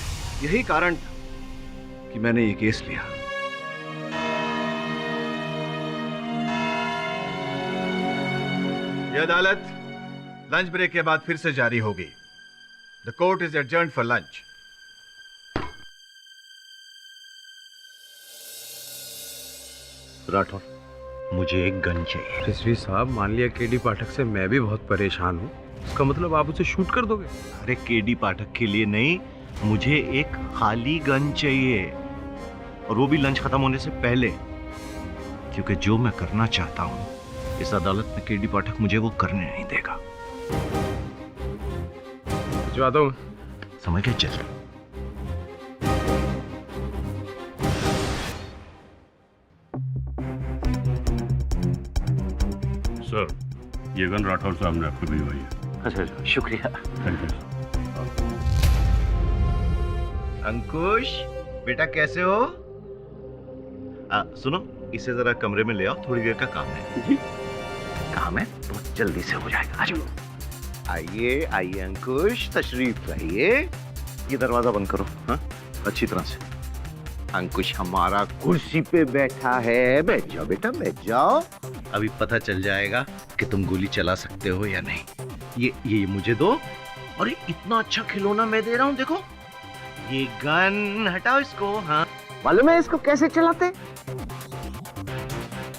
[SPEAKER 9] यही कारण था कि मैंने ये केस लिया।
[SPEAKER 7] यह अदालत लंच ब्रेक के बाद फिर से जारी होगी। The court is adjourned for lunch.
[SPEAKER 5] Rathore, मुझे एक गन चाहिए।
[SPEAKER 11] रिजवी साहब, मान लिया केडी पाठक से मैं भी बहुत परेशान हूँ, इसका मतलब आप उसे शूट कर दोगे?
[SPEAKER 5] अरे केडी पाठक के लिए नहीं, मुझे एक खाली गन चाहिए, और वो भी लंच खत्म होने से पहले, क्योंकि जो मैं करना चाहता हूँ इस अदालत में केडी पाठक मुझे वो करने नहीं देगा।
[SPEAKER 11] भिजवाता हूँ।
[SPEAKER 5] समझ गए? चल।
[SPEAKER 12] सर, ये गन राठौर साहब ने आपको भिजवाई है।
[SPEAKER 5] अच्छा, शुक्रिया।
[SPEAKER 12] Thank you.
[SPEAKER 5] अंकुश बेटा, कैसे हो? सुनो, इसे जरा कमरे में ले आओ, थोड़ी देर का काम है। जी काम है, बहुत जल्दी से हो जाएगा। आ जाओ। आइए आइए अंकुश, तशरीफ लाइए। ये दरवाजा बंद करो। हाँ, अच्छी तरह से। अंकुश हमारा कुर्सी पे बैठा है। बैठ जाओ बेटा, बैठ जाओ। अभी पता चल जाएगा कि तुम गोली चला सकते हो या नहीं। ये मुझे दो। और इतना अच्छा खिलौना मैं दे रहा हूँ, देखो ये गन। हटाओ इसको। हाँ, मालूम है इसको कैसे चलाते?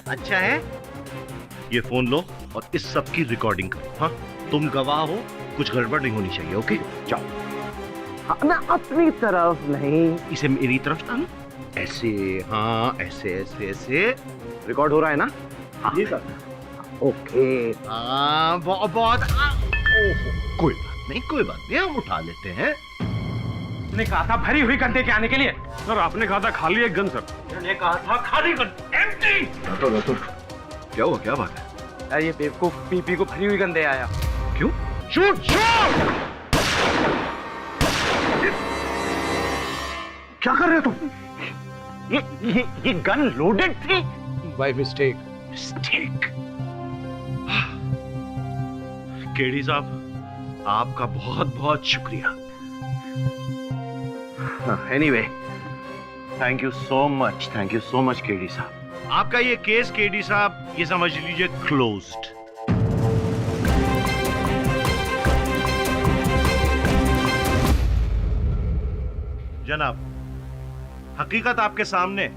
[SPEAKER 5] अच्छा है, ये फोन लो और इस सब की रिकॉर्डिंग करो। हाँ, तुम गवाह हो, कुछ गड़बड़ नहीं होनी चाहिए। ओके, जाओ। हाँ ना, अपनी तरफ नहीं, इसे मेरी तरफ टांग। ऐसे, हाँ ऐसे ऐसे ऐसे। रिकॉर्ड हो रहा है ना? हाँ जी सर। ओके। हाँ, बहुत बहुत। ओहो, कोई बात नहीं, कोई बात नहीं, हम उठा लेते हैं।
[SPEAKER 1] ने कहा था भरी हुई गन के आने के लिए।
[SPEAKER 12] सर आपने कहा था खाली एक गन सर।
[SPEAKER 1] मैंने कहा था खाली गन, एम्प्टी।
[SPEAKER 9] तो क्या हुआ, क्या बात है?
[SPEAKER 1] ये बेवकूफ पीपी को भरी हुई गन दे आया।
[SPEAKER 9] क्यों?
[SPEAKER 5] Shoot shoot. क्या कर रहे हो तुम? ये गन लोडेड थी।
[SPEAKER 4] By mistake.
[SPEAKER 5] मिस्टेक। केडी साहब, आपका बहुत बहुत शुक्रिया। Anyway, thank you so much KD साहब। आपका ये केस केडी साहब, ये समझ लीजिए क्लोज्ड। जनाब, हकीकत आपके सामने।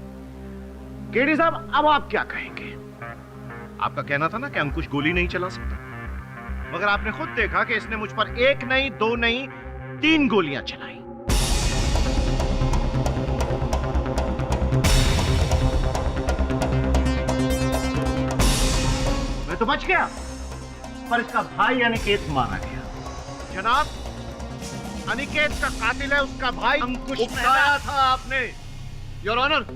[SPEAKER 5] केडी साहब, अब आप क्या कहेंगे? आपका कहना था ना कि अंकुश गोली नहीं चला सकता, मगर आपने खुद देखा कि इसने मुझ पर 1 नहीं 2 नहीं 3 गोलियां चलाई। मैं तो बच गया, पर इसका भाई अनिकेत मारा गया। जनाब, अनिकेत का कातिल है उसका भाई अंकुश।
[SPEAKER 9] उकसाया था आपने, योर ऑनर।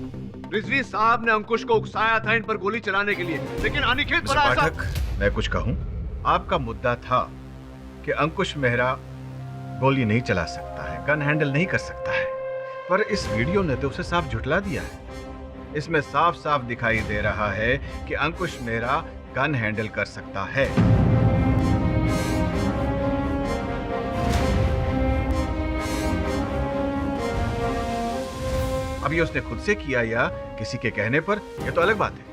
[SPEAKER 9] रिजवी साहब ने अंकुश को उकसाया था इन पर गोली चलाने के लिए, लेकिन अनिकेत
[SPEAKER 7] मिस्टर पाठक, मैं कुछ कहूं? आपका मुद्दा था कि अंकुश मेहरा गोली नहीं चला सकता है, गन हैंडल नहीं कर सकता है, पर इस वीडियो ने तो उसे साफ झुठला दिया है। इसमें साफ साफ दिखाई दे रहा है कि अंकुश मेहरा गन हैंडल कर सकता है। अब ये उसने खुद से किया या किसी के कहने पर, यह तो अलग बात है,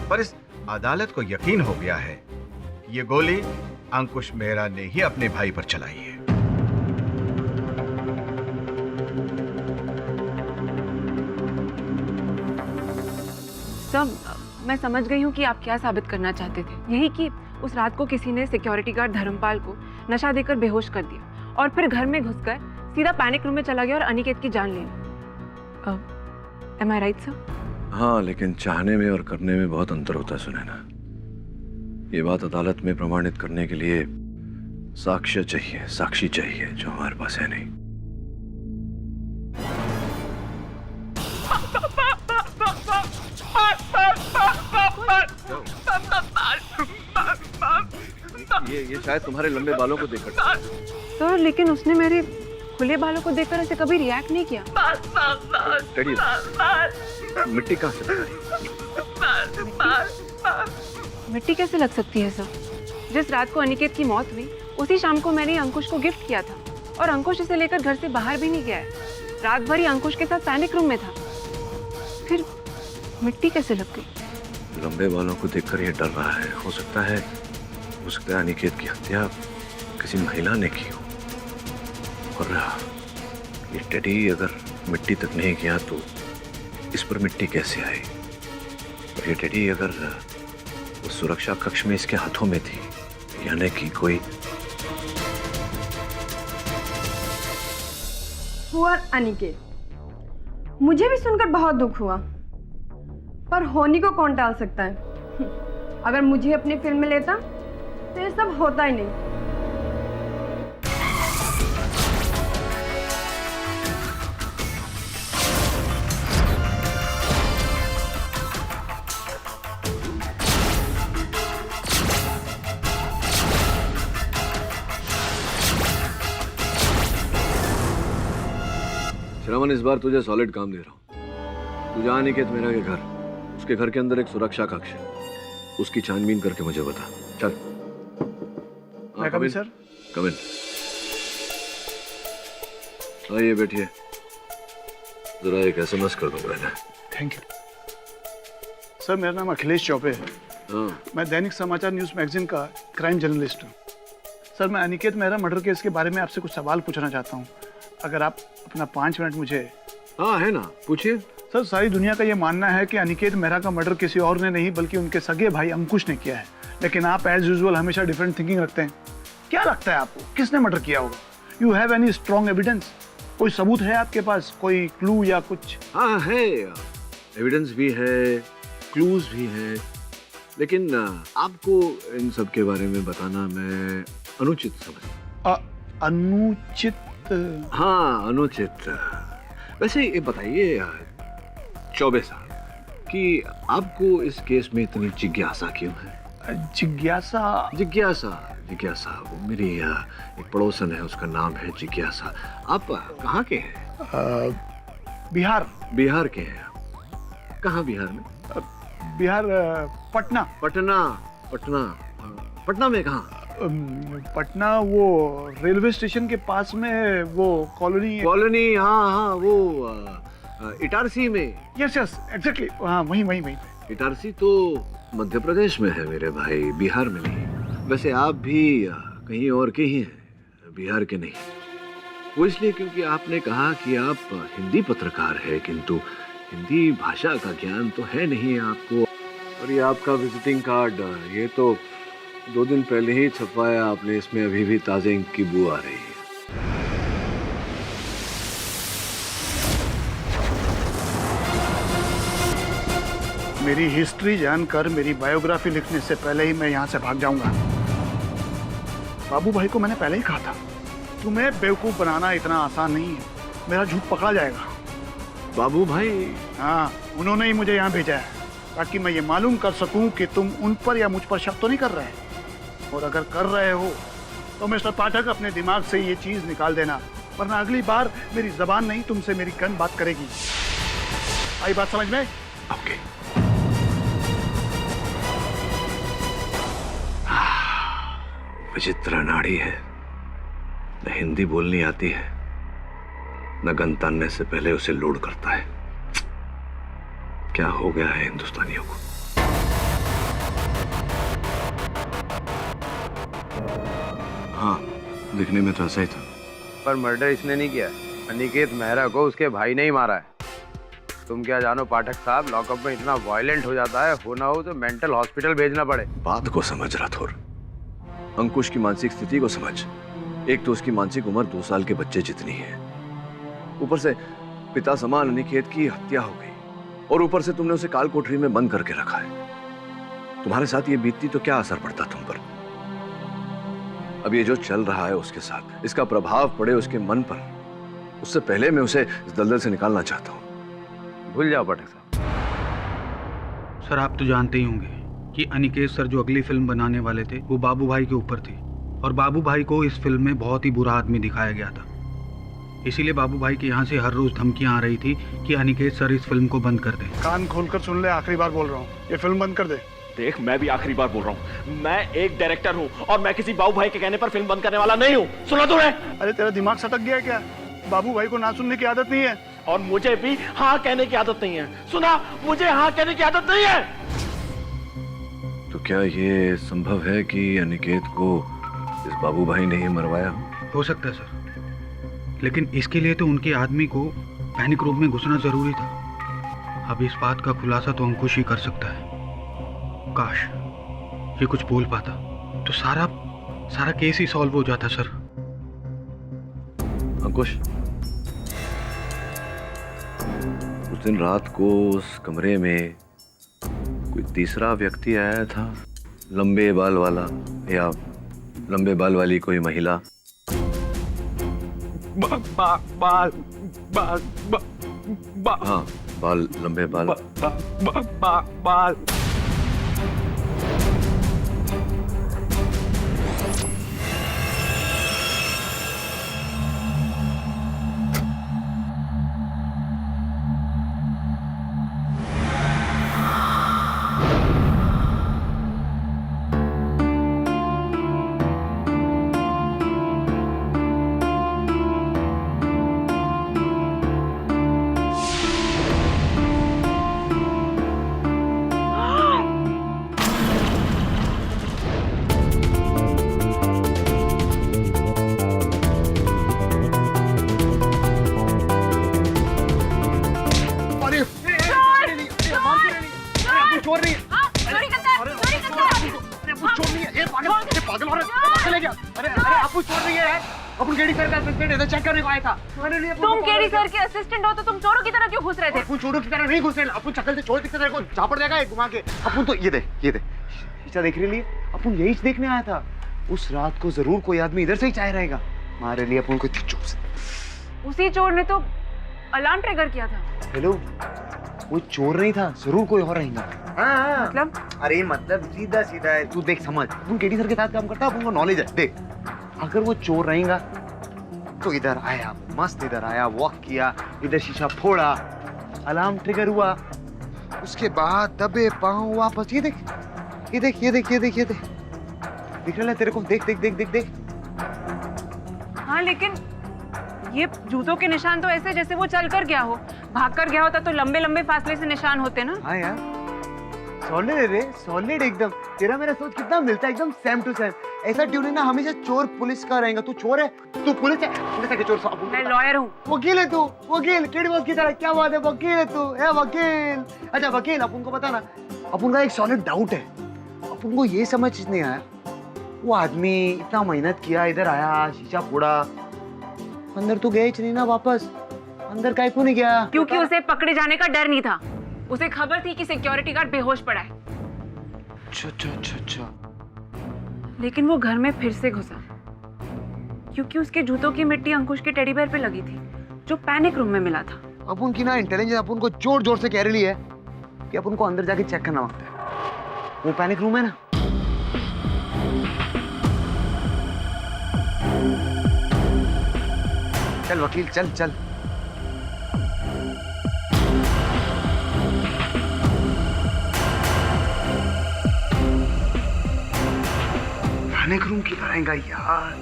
[SPEAKER 7] पर इस अदालत को यकीन हो गया है ये गोली अंकुश मेहरा ने ही अपने भाई पर चलाई है।
[SPEAKER 2] सब मैं समझ गई हूँ कि आप क्या साबित करना चाहते थे। यही कि उस रात को किसी ने सिक्योरिटी गार्ड धर्मपाल को नशा देकर बेहोश कर दिया और फिर घर में घुसकर सीधा पैनिक रूम में चला गया और अनिकेत की जान ले ली। Am I right, sir?
[SPEAKER 9] हाँ, लेकिन चाहने में और करने में बहुत अंतर होता है सुनैना। ये बात अदालत में प्रमाणित करने के लिए साक्ष्य चाहिए, साक्षी चाहिए, जो हमारे पास है नहीं। ये शायद तुम्हारे लंबे बालों को देखकर।
[SPEAKER 2] सर, लेकिन उसने मेरे खुले बालों को देखकर ऐसे कभी रिएक्ट नहीं किया।
[SPEAKER 9] मिट्टी कहाँ से?
[SPEAKER 2] मिट्टी कैसे लग सकती है सर? जिस रात को अनिकेत की मौत हुई उसी शाम को मैंने अंकुश को गिफ्ट किया था और अंकुश इसे लेकर घर से बाहर भी नहीं गया है। रात भर ही अंकुश के साथ पैनिक रूम में था, फिर मिट्टी कैसे लग गई?
[SPEAKER 9] लंबे बालों को देखकर ये डर रहा है। हो सकता है अनिकेत की हत्या किसी महिला ने की हो। और ये टेडी अगर मिट्टी तक नहीं गया तो इस पर मिट्टी कैसे आई? और ये टेडी अगर उस सुरक्षा कक्ष में इसके हाथों में थी, यानी कि कोई
[SPEAKER 6] पुअर अनिकेत। मुझे भी सुनकर बहुत दुख हुआ, पर होनी को कौन टाल सकता है? अगर मुझे अपनी फिल्म में लेता तो ये सब होता ही नहीं।
[SPEAKER 9] श्रवण, इस बार तुझे सॉलिड काम दे रहा हूँ। तू जा अनिकेत मेहरा के घर, उसके घर के अंदर एक सुरक्षा कक्ष है, उसकी छानबीन करके मुझे बता। चल।
[SPEAKER 5] कम इन सर।
[SPEAKER 9] कम इन। आइए बैठिए। जरा एक एसएमएस कर दो मैंने।
[SPEAKER 4] Thank you sir. मेरा नाम अखिलेश चौबे है।
[SPEAKER 9] हाँ,
[SPEAKER 4] मैं दैनिक समाचार न्यूज़ मैगजीन का क्राइम जर्नलिस्ट हूँ। सर, मैं अनिकेत मेहरा मर्डर केस के बारे में आपसे कुछ सवाल पूछना चाहता हूँ, अगर आप अपना 5 मिनट मुझे।
[SPEAKER 9] हाँ है ना, पूछिए।
[SPEAKER 4] सर, सारी दुनिया का ये मानना है कि अनिकेत मेहरा का मर्डर किसी और ने नहीं बल्कि उनके सगे भाई अंकुश ने किया है, लेकिन आप एज यूजुअल हमेशा डिफरेंट थिंकिंग रखते हैं। क्या लगता है आपको किसने मर्डर किया होगा? You have any strong evidence? कोई सबूत है आपके पास, कोई क्लू या कुछ?
[SPEAKER 9] हाँ है, एविडेंस भी है, क्लूज भी है, लेकिन आपको इन सब के बारे में बताना मैं अनुचित समझता।
[SPEAKER 4] अनुचित?
[SPEAKER 9] हाँ, अनुचित। वैसे ये बताइए चौबे साहब कि आपको इस केस में इतनी जिज्ञासा क्यों है?
[SPEAKER 4] जिज्ञासा?
[SPEAKER 9] जिज्ञासा वो मेरी एक पड़ोसन है, उसका नाम है जिज्ञासा। आप कहाँ के हैं?
[SPEAKER 4] बिहार।
[SPEAKER 9] बिहार के हैं? कहाँ बिहार में?
[SPEAKER 4] बिहार, पटना।
[SPEAKER 9] पटना में कहाँ?
[SPEAKER 4] पटना वो रेलवे स्टेशन के पास में वो कॉलोनी।
[SPEAKER 9] हाँ, वो इटारसी में।
[SPEAKER 4] यस एग्जैक्टली, हाँ वहीं।
[SPEAKER 9] इटारसी तो मध्य प्रदेश में है मेरे भाई, बिहार में नहीं। वैसे आप भी कहीं और के ही हैं, बिहार के नहीं। वो इसलिए क्योंकि आपने कहा कि आप हिंदी पत्रकार है, किंतु हिंदी भाषा का ज्ञान तो है नहीं आपको। और ये आपका विजिटिंग कार्ड, ये तो 2 दिन पहले ही छपवाया आपने, इसमें अभी भी ताजे इंक की बू आ रही है।
[SPEAKER 4] मेरी हिस्ट्री जानकर मेरी बायोग्राफी लिखने से पहले ही मैं यहाँ से भाग जाऊंगा। बाबू भाई को मैंने पहले ही कहा था, तुम्हें बेवकूफ बनाना इतना आसान नहीं है, मेरा झूठ पकड़ा जाएगा।
[SPEAKER 9] बाबू भाई?
[SPEAKER 4] हाँ, उन्होंने ही मुझे यहाँ भेजा है ताकि मैं ये मालूम कर सकूं कि तुम उन पर या मुझ पर शक तो नहीं कर रहे, और अगर कर रहे हो तो मिस्टर पाठक अपने दिमाग से ये चीज निकाल देना, वरना अगली बार मेरी जबान नहीं तुमसे मेरी गन बात करेगी। आई बात समझ में?
[SPEAKER 9] ओके। विचित्र नाड़ी है, न हिंदी बोलनी आती है, न गन तानने से पहले उसे लोड करता है। क्या हो गया है हिंदुस्तानियों को? हाँ, दिखने में तो ऐसा ही था।
[SPEAKER 13] पर मर्डर इसने नहीं किया, अनिकेत मेहरा को उसके भाई ने ही मारा है। तुम क्या जानो पाठक साहब, लॉकअप में इतना वायलेंट हो जाता है, होना हो तो मेंटल हॉस्पिटल भेजना पड़े।
[SPEAKER 9] बात को समझ राठौर, अंकुश की मानसिक स्थिति को समझ। एक तो उसकी मानसिक उम्र 2 साल के बच्चे जितनी है, ऊपर से पिता समान अनिकेत की हत्या हो गई, और ऊपर से तुमने उसे काल कोठरी में बंद करके रखा है। तुम्हारे साथ ये बीतती तो क्या असर पड़ता तुम पर? अब ये जो चल रहा है उसके साथ, इसका प्रभाव पड़े उसके मन पर, उससे पहले मैं उसे इस दलदल से निकालना चाहता हूँ।
[SPEAKER 13] भूल जाओ पाठक साहब।
[SPEAKER 4] सर, आप तो जानते ही होंगे कि अनिकेत सर जो अगली फिल्म बनाने वाले थे वो बाबू भाई के ऊपर थी, और बाबू भाई को इस फिल्म में बहुत ही बुरा आदमी दिखाया गया था। इसीलिए बाबू भाई के यहाँ से हर रोज धमकियां आ रही थी कि अनिकेत सर इस फिल्म को बंद कर दे। कान खोलकर सुन ले, आखिरी बार बोल रहा हूँ, ये फिल्म बंद कर दे।
[SPEAKER 1] देख, मैं भी आखिरी बार बोल रहा हूँ, मैं एक डायरेक्टर हूँ और मैं किसी बाबू भाई के कहने पर फिल्म बंद करने वाला नहीं हूँ। सुना तूने?
[SPEAKER 4] अरे तेरा दिमाग सटक गया क्या? बाबू भाई को ना सुनने की आदत नहीं है,
[SPEAKER 1] और मुझे भी हाँ कहने की आदत नहीं है। सुना, मुझे हाँ कहने की आदत नहीं है।
[SPEAKER 9] तो क्या ये संभव है कि अनिकेत को इस बाबू भाई ने ही मरवाया?
[SPEAKER 4] हो सकता है सर, लेकिन इसके लिए तो उनके आदमी को पैनिक रूम में घुसना जरूरी था। अब इस बात का खुलासा तो अंकुश ही कर सकता है। काश ये कुछ बोल पाता तो सारा केस ही सॉल्व हो जाता। सर,
[SPEAKER 9] अंकुश, उस दिन रात को उस कमरे में कोई तीसरा व्यक्ति आया था, लंबे बाल वाला या लंबे बाल वाली कोई महिला? हाँ, बाल, लंबे बाल।
[SPEAKER 4] बाल।
[SPEAKER 3] अपन केडी सर का असिस्टेंट इधर चेक करने को आया था।
[SPEAKER 2] तुम केडी सर के असिस्टेंट हो तो तुम चोरों की तरह क्यों घुस रहे थे?
[SPEAKER 3] अपन चोरों की तरह नहीं घुस रहे, अपन चक्कर से चोर दिखते तेरे को झापड़ देगा एक घुमा के। अपन तो ये दे शीशा देख रही है, अपन यही देखने आया था। उस रात को जरूर कोई आदमी इधर से ही चाय रहेगा, हमारे लिए अपन को चुप से।
[SPEAKER 2] उसी चोर ने तो अलार्म ट्रिगर किया था।
[SPEAKER 3] हेलो, वो चोर नहीं था, जरूर कोई और रहेगा। हाँ
[SPEAKER 2] मतलब?
[SPEAKER 3] अरे मतलब सीधा सीधा है, तू देख समझ। अपन केडी सर के साथ काम करता है, अपन को नॉलेज है। देख अगर वो चोर रहेगा तो इधर आया, मस्त इधर आया, वॉक किया, इधर शीशा फोड़ा, अलार्म ट्रिगर हुआ, उसके बाद दबे पाँव वापस। ये देख ये देख ये देख ये देख ये देख, दिख रहा है तेरे को? देख देख देख देख देख।
[SPEAKER 2] हाँ लेकिन ये जूतों के निशान तो ऐसे जैसे वो चल कर गया हो, भाग कर गया होता तो लंबे लंबे फासले से निशान होते ना।
[SPEAKER 3] हाँ यार, सॉलिड है रे, सॉलिड एकदम। तेरा मेरा सोच कितना मिलता है, एकदम सेम टू सेम। ऐसा ट्यूनिंग ना हमेशा चोर पुलिस का रहेगा। तू चोर है, तू पुलिस है, पुलिस है कि चोर?
[SPEAKER 2] मैं लॉयर हूँ।
[SPEAKER 3] वकील है तू, वकील केडी बॉस की तरह। क्या बात है, वकील है तू? ए वकील। अच्छा वकील, अपन को पता ना, अपन का एक सॉलिड डाउट है। अपन को ये समझ नहीं आया, वो आदमी इतना मेहनत किया, इधर आया, शीशा फोड़ा, अंदर तो गया ही नहीं ना वापस। अंदर काहे क्यों नहीं गया?
[SPEAKER 2] क्योंकि उसे पकड़े जाने का डर नहीं था। उसे खबर थी कि सिक्योरिटी गार्ड बेहोश पड़ा है।
[SPEAKER 3] अच्छा।
[SPEAKER 2] लेकिन वो घर में फिर से घुसा क्योंकि उसके जूतों की मिट्टी अंकुश के टेडी बेयर पे लगी थी, जो पैनिक रूम में मिला था।
[SPEAKER 3] अपन की ना इंटेलिजेंस अपन को जोर जोर से कह रही है कि अपन को अंदर जाके चेक करना होता है। वो पैनिक रूम है ना, चल वकील चल चल। पैनिक रूम की तरह यार।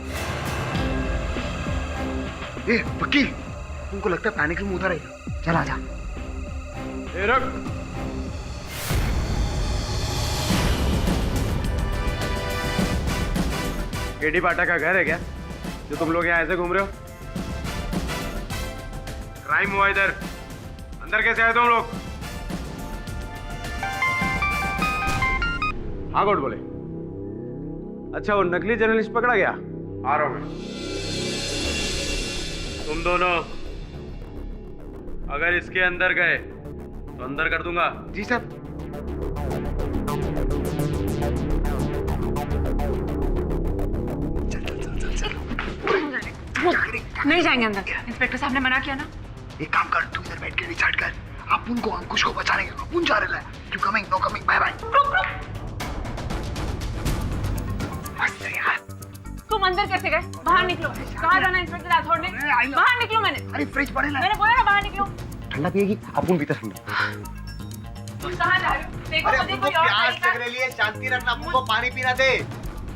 [SPEAKER 3] ए वकील, तुमको लगता है पैनिक रूम उधर है? चल आजा।
[SPEAKER 13] केडी पाठक का घर है क्या जो तुम लोग यहाँ ऐसे घूम रहे हो? क्राइम हुआ इधर, अंदर कैसे आए तुम लोग? हाँ कोर्ट बोले। अच्छा वो नकली जर्नलिस्ट पकड़ा गया? आ रहा हूं मैं। तुम दोनों अगर इसके अंदर गए तो अंदर कर दूंगा।
[SPEAKER 3] जी सर।
[SPEAKER 2] नहीं जाएंगे अंदर, इंस्पेक्टर साहब ने मना किया ना।
[SPEAKER 3] एक काम कर, तू इधर बैठ के डिसाइड कर, अपन को अंकुश को बचाने के अपन जा रहे हैं। You coming no coming, bye bye. मस्त है यार।
[SPEAKER 2] तुम अंदर कैसे गए? बाहर निकलो। कहाँ जाना इंस्पेक्टर राठौड़ ने? बाहर निकलो। मैंने
[SPEAKER 3] फ्रिज पड़े ना,
[SPEAKER 2] मैंने बोला ना बाहर निकलो।
[SPEAKER 3] ठंडा पिएगी? अपन पीते ठंडा।
[SPEAKER 2] तुम कहाँ जा रहे हो? देखो मुझे कोई और
[SPEAKER 3] प्यास
[SPEAKER 2] तरीका,
[SPEAKER 3] लग रही है, शांति रखना, अपन को पानी पीना दे।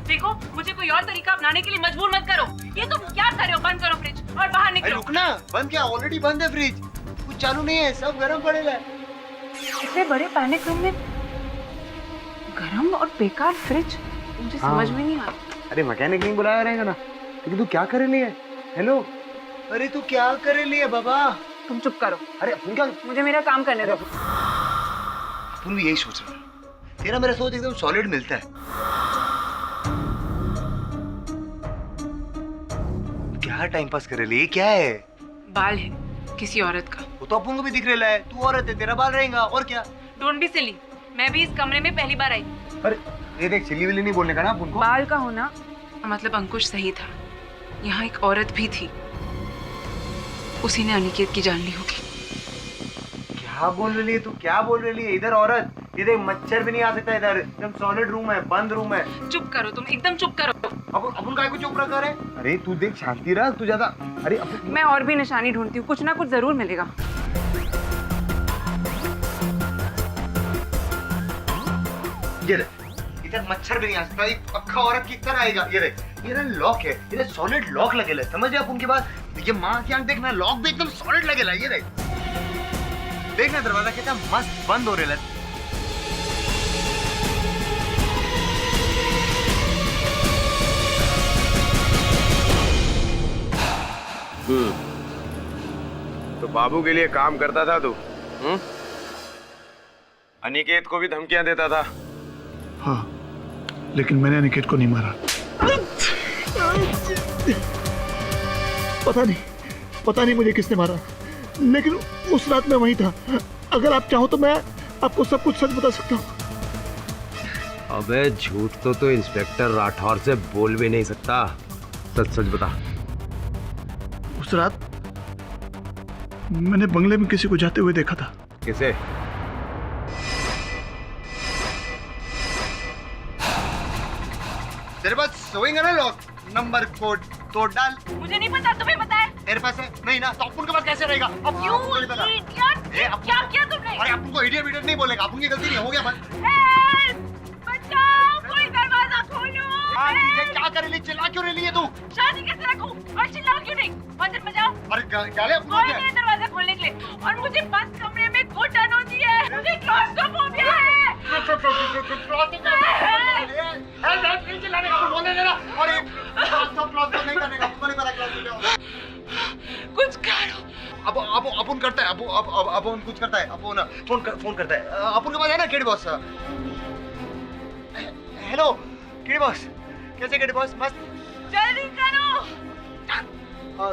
[SPEAKER 2] देखो मुझे कोई और तरीका अपनाने के लिए मजबूर मत करो। ये तुम क्या कर रहे हो? बंद करो फ्रिज और बाहर निकलो।
[SPEAKER 3] रुकना, बंद क्या? ऑलरेडी बंद है फ्रिज, कुछ चालू नहीं है, सब गर्म पड़ेगा।
[SPEAKER 2] इतने बड़े पैनिक रूम में गरम और बेकार फ्रिज, मुझे समझ में नहीं आ रहा।
[SPEAKER 3] अरे मैकेनिक नहीं बुलाया रहेगा ना? लेकिन तू क्या करे लिए? हेलो, अरे तू क्या करे लिए बाबा?
[SPEAKER 2] तुम चुप करो।
[SPEAKER 3] अरे अपन क्या,
[SPEAKER 2] मुझे मेरा काम करने दो।
[SPEAKER 3] अपन भी यही सोच रहे हैं, तेरा मेरा सोच एकदम सॉलिड मिलता है। क्या टाइम पास करे लिए? क्या है?
[SPEAKER 2] बाल है किसी औरत का।
[SPEAKER 3] वो तो अपन को भी दिख रहा है, तू औरत है, तेरा बाल रहेगा और क्या?
[SPEAKER 2] डोंट बी सिली, मैं भी इस कमरे में पहली बार आई।
[SPEAKER 3] अरे ये देख, चिल्ली विल्ली नहीं बोलने का ना अपन को।
[SPEAKER 2] बाल का होना मतलब अंकुश सही था, यहाँ एक औरत भी थी, उसी ने अनिकेत की जान ली होगी।
[SPEAKER 3] क्या बोल रही है तू? क्या बोल रही है? इधर औरत, ये देख मच्छर भी नहीं आ सकता इधर, एकदम सॉलिड रूम है, बंद रूम है।
[SPEAKER 2] चुप करो तुम, एकदम चुप करो।
[SPEAKER 3] अपन काय को चुप रखा है? अरे तू देख, शांति रख, तू ज्यादा। अरे
[SPEAKER 2] मैं और भी निशानी ढूंढती हूँ, कुछ ना कुछ जरूर मिलेगा।
[SPEAKER 3] ये देख, इधर मच्छर भी नहीं आ सकता, एक पक्का औरत की तरह आएगा। ये देख, ये ना लॉक है, ये सॉलिड लॉक लगेला, समझ आप उनके बाद। ये माँ की आंख देखना, लॉक भी एकदम सॉलिड लगेला। ये देख, देखना दरवाजा कितना मस्त बंद हो रहा है।
[SPEAKER 13] तो बाबू के लिए काम करता था तू? अनिकेत को भी धमकियां देता था?
[SPEAKER 5] हाँ, लेकिन मैंने अनिकेत को नहीं मारा। पता नहीं मुझे किसने मारा, लेकिन उस रात मैं वहीं था। अगर आप चाहो तो मैं आपको सब कुछ सच बता सकता हूँ।
[SPEAKER 13] अबे झूठ तो इंस्पेक्टर राठौर से बोल भी नहीं सकता, सच सच बता।
[SPEAKER 5] उस रात मैंने बंगले में किसी को जाते हुए देखा था।
[SPEAKER 13] किसे?
[SPEAKER 3] तेरे पास सोएंगे ना लॉक नंबर कोड तो डाल।
[SPEAKER 2] मुझे नहीं पता, तुम्हें पता है?
[SPEAKER 3] तेरे पास है? नहीं ना, तो अपन के पास कैसे रहेगा? अब
[SPEAKER 2] क्यों? क्या किया तुमने?
[SPEAKER 3] अरे अपन को इडियट नहीं बोलेगा, अपन की गलती नहीं, हो गया बस।
[SPEAKER 2] बचाओ, कोई दरवाजा खोलो।
[SPEAKER 3] हाँ ठीक है, क्या कर रही, चिल्ला क्यों रही है तू?
[SPEAKER 2] शादी कैसे रखूं और चिल्लाओ क्यों नहीं? मंदिर में जाओ।
[SPEAKER 3] अरे गाले अपन
[SPEAKER 2] कोई नहीं दरवाजा खोलने के लिए, और मुझे बंद कमरे में घुटन होती है, मुझे क्लॉस्ट्रोफोबिया है।
[SPEAKER 3] चिल्लाने का बोलने देना, और क्लॉस्ट्रो नहीं करने का, तुमको नहीं पता क्लॉस्ट्रो क्या होता है?
[SPEAKER 2] कुछ करो।
[SPEAKER 3] अब अपन करता है, अपन कुछ करता है, अपन फोन करता है। अपन के पास है ना KD boss? Hello KD boss, कैसे केडी बॉस? मस्त,
[SPEAKER 2] जल्दी करो।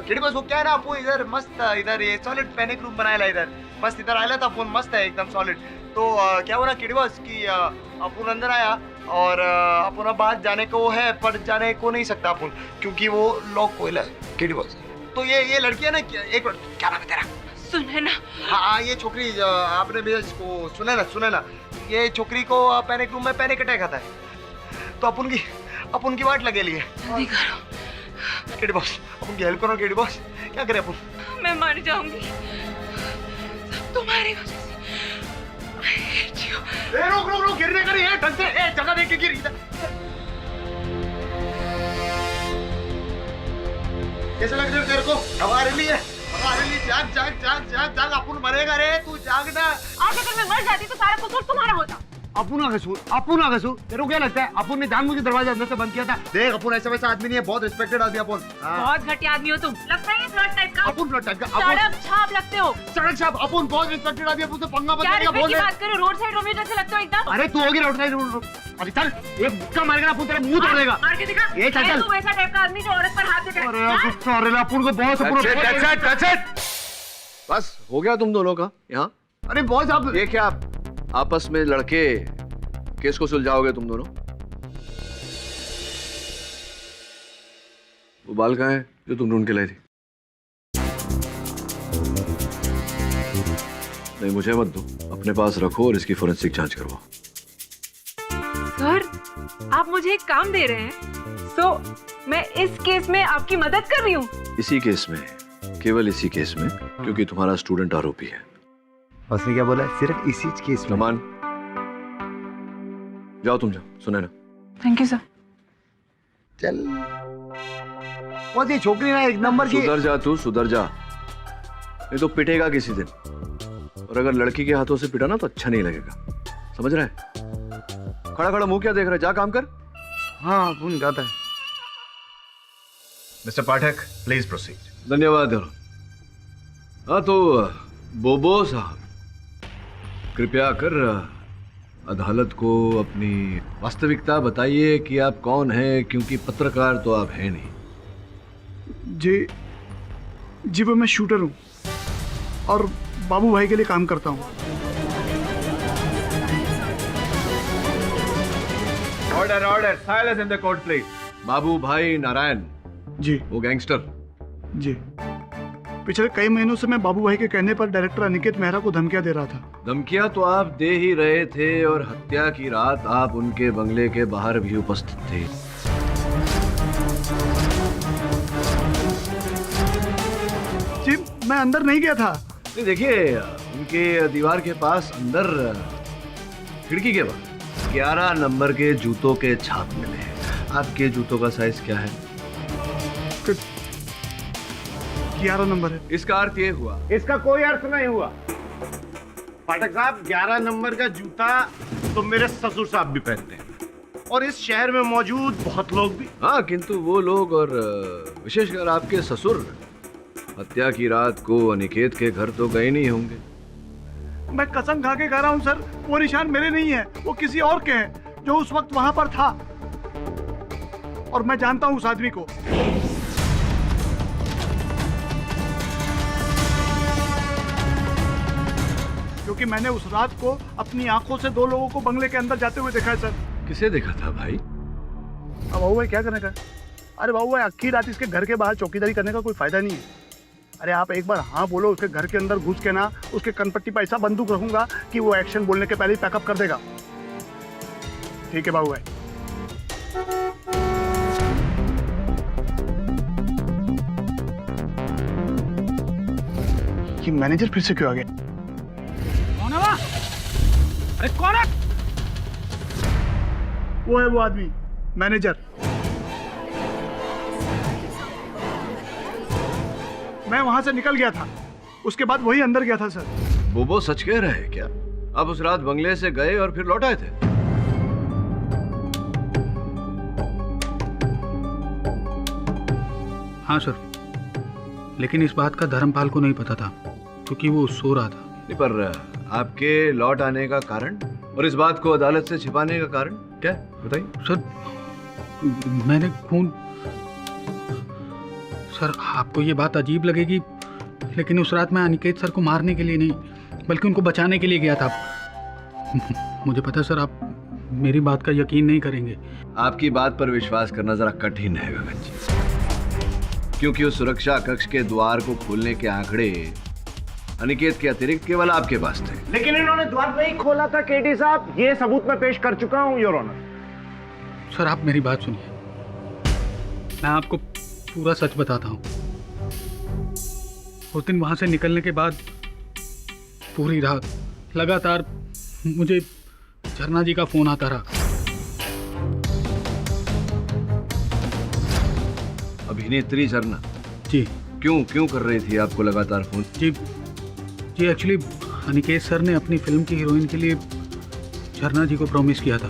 [SPEAKER 3] केडी बॉस वो क्या है ना, अपन इधर मस्त, इधर ये सॉलिड पैनिक रूम बनाया है इधर, मस्त इधर आया था अपन, मस्त है एकदम सॉलिड। तो क्या हुआ ना केडी बॉस कि अपन अंदर आया और अपन बाहर जाने को है पर जाने को नहीं सकता अपन, क्योंकि वो लॉक कोयला है केडी बॉस। तो ये लड़की है ना, एक मिनट, क्या नाम है तेरा?
[SPEAKER 2] सुने ना।
[SPEAKER 3] हाँ ये छोकरी, आपने भी इसको सुने ना, ये छोकरी को पैनिक रूम में पैनिक अटैक आता है, तो अपन की वाट लगे लिए।
[SPEAKER 2] जल्दी करो
[SPEAKER 3] केडी बॉस, अपन की हेल्प करो केडी बॉस, क्या करें अपन?
[SPEAKER 2] मैं मर जाऊंगी सब तुम्हारी वजह से।
[SPEAKER 3] रुक गिरने का नहीं है, ढंग से जगह देख के गिर। कैसे लग रहा है तेरे को? हमारे लिए जाग, अपन मरेगा रे, तू जाग ना।
[SPEAKER 2] आज अगर मैं मर जाती तो सारा कसूर तुम्हारा होता।
[SPEAKER 3] अपन आ गए। तेरे को क्या लगता है अपन ने जानबूझ के दरवाजा अंदर से बंद किया था? देख अपन ऐसा वैसा आदमी नहीं है, बहुत रिस्पेक्टेड आदमी अपन।
[SPEAKER 2] बहुत घटिया आदमी हो तुम, लगता है ये फ्लर्ट टाइप का।
[SPEAKER 3] अपन फ्लर्ट टाइप का,
[SPEAKER 2] सड़क छाप लगते हो।
[SPEAKER 3] सड़क छाप, अपन बहुत रिस्पेक्टेड आदमी, अपन से पंगा मत
[SPEAKER 2] क्या
[SPEAKER 3] लेगा, बोल दे।
[SPEAKER 2] बात करो, रोड साइड रोमियो जैसे लगते हो एकदम।
[SPEAKER 3] अरे तू होगी रोड साइड, अरे चल एक मुक्का मारेगा अपन तेरा मुंह तोड़ देगा।
[SPEAKER 2] मार के दिखा।
[SPEAKER 3] ये चल
[SPEAKER 2] तू वैसा टाइप का आदमी जो औरत पर हाथ उठाए।
[SPEAKER 3] अरे गुस्सा अरे अपन को बहुत
[SPEAKER 9] बस हो गया तुम दोनों का यहाँ?
[SPEAKER 3] अरे बहुत आप
[SPEAKER 9] ये क्या आपस में लड़के केस को सुलझाओगे तुम दोनों? वो बाल कहाँ है जो तुम ढूंढ के लाई थी? नहीं मुझे मत दो, अपने पास रखो और इसकी फोरेंसिक जांच करवाओ।
[SPEAKER 2] सर आप मुझे एक काम दे रहे हैं, तो मैं इस केस में आपकी मदद कर रही हूँ।
[SPEAKER 9] इसी केस में, केवल इसी केस में, क्योंकि तुम्हारा स्टूडेंट आरोपी है।
[SPEAKER 3] उसने क्या बोला? सिर्फ इसी केस में?
[SPEAKER 9] रमान जाओ, तुम जाओ, सुने ना।
[SPEAKER 2] Thank you sir.
[SPEAKER 3] चल वो ये छोकरी ना एक नंबर की।
[SPEAKER 9] सुधर जा तू, सुधर जा, नहीं तो पिटेगा किसी दिन, और अगर लड़की के हाथों से पिटा ना तो अच्छा नहीं लगेगा, समझ रहा है? खड़ा खड़ा मुंह क्या देख रहा है, जा काम कर।
[SPEAKER 3] हाँ कौन जाता है?
[SPEAKER 7] Mister Pathak please proceed.
[SPEAKER 9] धन्यवाद। हाँ तो बोबो साहब, कृपया कर अदालत को अपनी वास्तविकता बताइए कि आप कौन हैं, क्योंकि पत्रकार तो आप हैं नहीं।
[SPEAKER 5] जी वो मैं शूटर हूँ और बाबू भाई के लिए काम करता हूँ।
[SPEAKER 7] Order silence in the court please.
[SPEAKER 9] Babu Bhai Narayan
[SPEAKER 5] जी
[SPEAKER 9] वो गैंगस्टर।
[SPEAKER 5] जी पिछले कई महीनों से मैं बाबू भाई के कहने पर डायरेक्टर अनिकेत मेहरा को धमकियां दे रहा था।
[SPEAKER 9] धमकियां तो आप दे ही रहे थे, और हत्या की रात आप उनके बंगले के बाहर भी उपस्थित थे।
[SPEAKER 5] जी मैं अंदर नहीं गया था।
[SPEAKER 9] नहीं देखिए, उनके दीवार के पास अंदर खिड़की के बाहर 11 नंबर के जूतों के छाप मिले हैं। आपके जूतों का साइज क्या है?
[SPEAKER 5] 11 नंबर है।
[SPEAKER 9] इसका अर्थ ये हुआ?
[SPEAKER 5] इसका कोई अर्थ नहीं हुआ। पाठक साहब 11 नंबर का जूता तो मेरे ससुर साहब भी पहनते हैं और इस शहर में मौजूद बहुत लोग भी।
[SPEAKER 9] हाँ किंतु वो लोग, और विशेषकर आपके ससुर, हत्या की रात को अनिकेत के घर तो गए नहीं होंगे।
[SPEAKER 5] मैं कसम खा के कह रहा हूँ सर, वो निशान मेरे नहीं है, वो किसी और के हैं जो उस वक्त वहां पर था, और मैं जानता हूँ उस आदमी को। क्योंकि मैंने उस रात को अपनी आंखों से 2 लोगों को बंगले के अंदर जाते हुए देखा है सर।
[SPEAKER 9] किसे देखा था भाई?
[SPEAKER 5] अब बाबू भाई क्या करने का? अरे बाबू भाई आखिर रात इसके घर के बाहर चौकीदारी करने का कोई फायदा नहीं है। अरे आप एक बार हाँ बोलो, उसके घर के अंदर घुस के ना उसके कनपट्टी पर ऐसा बंदूक रखूंगा कि वो एक्शन बोलने के पहले ही पैकअप कर देगा। ठीक है बाबू भाई। ये मैनेजर फिर से क्यों आ गया?
[SPEAKER 4] कौन है वहाँ? अरे कौन है?
[SPEAKER 5] वो है वो आदमी, मैनेजर। मैं वहां से निकल गया था, उसके बाद वही अंदर गया था सर।
[SPEAKER 9] बोबो सच कह रहे हैं क्या? आप उस रात बंगले से गए और फिर लौट आए थे?
[SPEAKER 4] हाँ सर, लेकिन इस बात का धर्मपाल को नहीं पता था क्योंकि वो सो रहा था।
[SPEAKER 9] नहीं, पर आपके लौट आने का कारण और इस बात को अदालत से छिपाने का कारण क्या बताइए।
[SPEAKER 4] सर मैंने खून, सर आपको ये बात अजीब लगेगी लेकिन उस रात मैं अनिकेत सर को मारने के लिए नहीं बल्कि उनको बचाने के लिए गया था। मुझे पता सर आप मेरी बात का यकीन नहीं करेंगे।
[SPEAKER 9] आपकी बात पर विश्वास करना जरा कठिन है गगन जी, क्योंकि उस सुरक्षा कक्ष के द्वार को खोलने के आंकड़े अनिकेत के अतिरिक्त केवल आपके पास थे।
[SPEAKER 5] लेकिन इन्होंने द्वार नहीं खोला था केडी साहब, ये सबूत मैं पेश कर चुका हूं योर ऑनर।
[SPEAKER 4] सर आप मेरी बात सुनिए, मैं आपको पूरा सच बताता हूँ। उस दिन वहां से निकलने के बाद पूरी रात लगातार मुझे झरना जी का फोन आता रहा।
[SPEAKER 9] अभिनेत्री झरना
[SPEAKER 4] जी।
[SPEAKER 9] क्यों कर रही थी आपको लगातार फोन?
[SPEAKER 4] जी एक्चुअली अनिकेत सर ने अपनी फिल्म की हीरोइन के लिए झरना जी को प्रॉमिस किया था,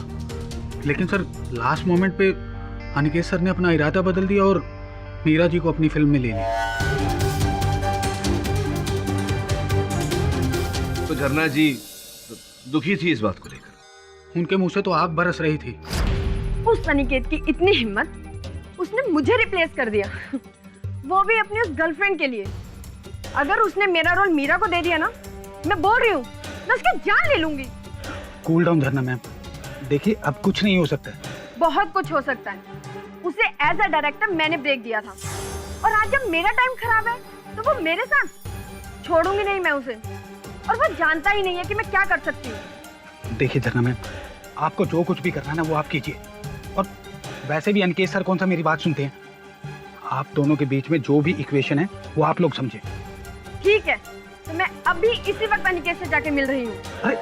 [SPEAKER 4] लेकिन सर लास्ट मोमेंट पे अनिकेत सर ने अपना इरादा बदल दिया और मीरा जी को अपनी फिल्म में ले लिया।
[SPEAKER 9] तो झरना जी दुखी थी इस बात को लेकर?
[SPEAKER 4] उनके मुंह से तो आग बरस रही थी।
[SPEAKER 14] उस अनिकेत की इतनी हिम्मत, उसने मुझे रिप्लेस कर दिया, वो भी अपनी उस गर्लफ्रेंड के लिए। अगर उसने मेरा रोल मीरा को दे दिया ना, मैं बोल रही हूँ मैं उसकी जान ले लूंगी।
[SPEAKER 4] कूल डाउन झरना मैम, देखिए अब कुछ नहीं हो सकता है।
[SPEAKER 14] बहुत कुछ हो सकता है। उसे एज अ डायरेक्टर मैंने ब्रेक दिया था और आज जब मेरा टाइम खराब है तो वो मेरे साथ, छोड़ूंगी नहीं मैं उसे। और वो जानता ही नहीं है कि मैं क्या कर सकती हूँ।
[SPEAKER 4] देखिए झरना मैम, आपको जो कुछ भी करना है ना वो आप कीजिए। और वैसे भी अनिकेत सर कौन सा मेरी बात सुनते हैं। आप दोनों के बीच में जो भी इक्वेशन है वो आप लोग समझे।
[SPEAKER 14] ठीक है, तो मैं अभी इसी वक्त अनिकेत से जाके मिल रही हूँ।
[SPEAKER 4] अरे